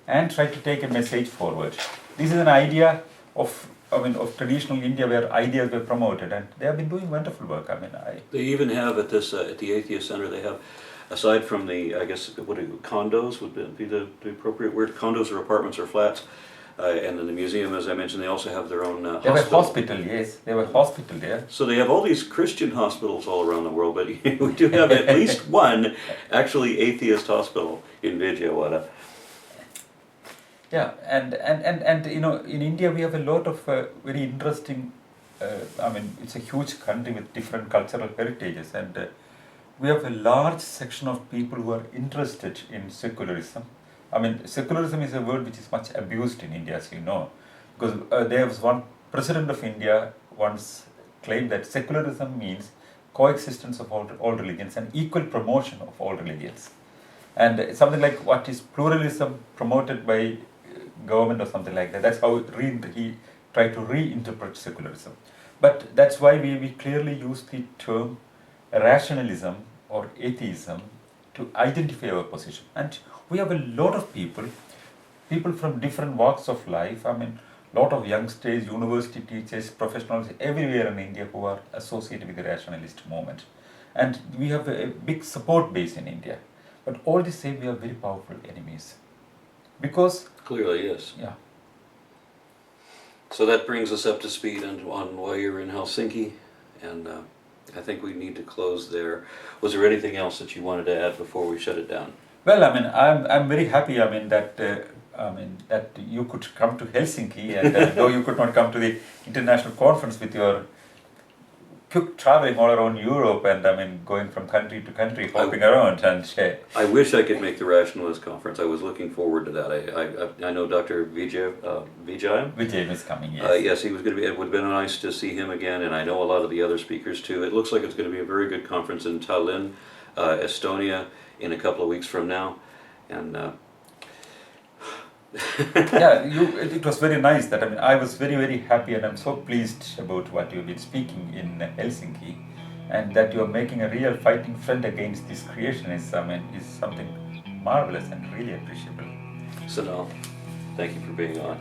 and tried to take a message forward. this is an idea of, of traditional India where ideas were promoted, and they have been doing wonderful work. They even have at this at the Atheist Center. They have, aside from the, I guess, condos would be the appropriate word. Condos or apartments or flats, and in the museum, as I mentioned, they also have their own they have a hospital. hospital, yes, they have a hospital there. So they have all these Christian hospitals all around the world, but we do have at least one actually atheist hospital in Vijayawada. Yeah, and in India we have a lot of very interesting, it's a huge country with different cultural heritages, and we have a large section of people who are interested in secularism. Secularism is a word which is much abused in India, as you know, because there was one president of India once claimed that secularism means coexistence of all religions and equal promotion of all religions. And something like what is pluralism promoted by government or something like that. That's how he tried to reinterpret secularism. But that's why we clearly use the term rationalism or atheism to identify our position. And we have a lot of people from different walks of life. Lot of youngsters, university teachers, professionals everywhere in India who are associated with the rationalist movement. And we have a big support base in India. But all the same, we are very powerful enemies. Because... Clearly, yes. Yeah. So that brings us up to speed on why you're in Helsinki, and I think we need to close there. Was there anything else that you wanted to add before we shut it down? Well, I'm very happy. That you could come to Helsinki, and though you could not come to the international conference with your quick traveling all around Europe and going from country to country, hopping around and. I wish I could make the Rationalist conference. I was looking forward to that. I know Dr. Vijay is coming. Yes. Yes, he was going to be. It would have been nice to see him again, and I know a lot of the other speakers too. It looks like it's going to be a very good conference in Tallinn, Estonia, in a couple of weeks from now, and. It was very nice that I was very, very happy, and I'm so pleased about what you've been speaking in Helsinki, and that you're making a real fighting front against this creationism is something marvelous and really appreciable. Sanal, thank you for being on.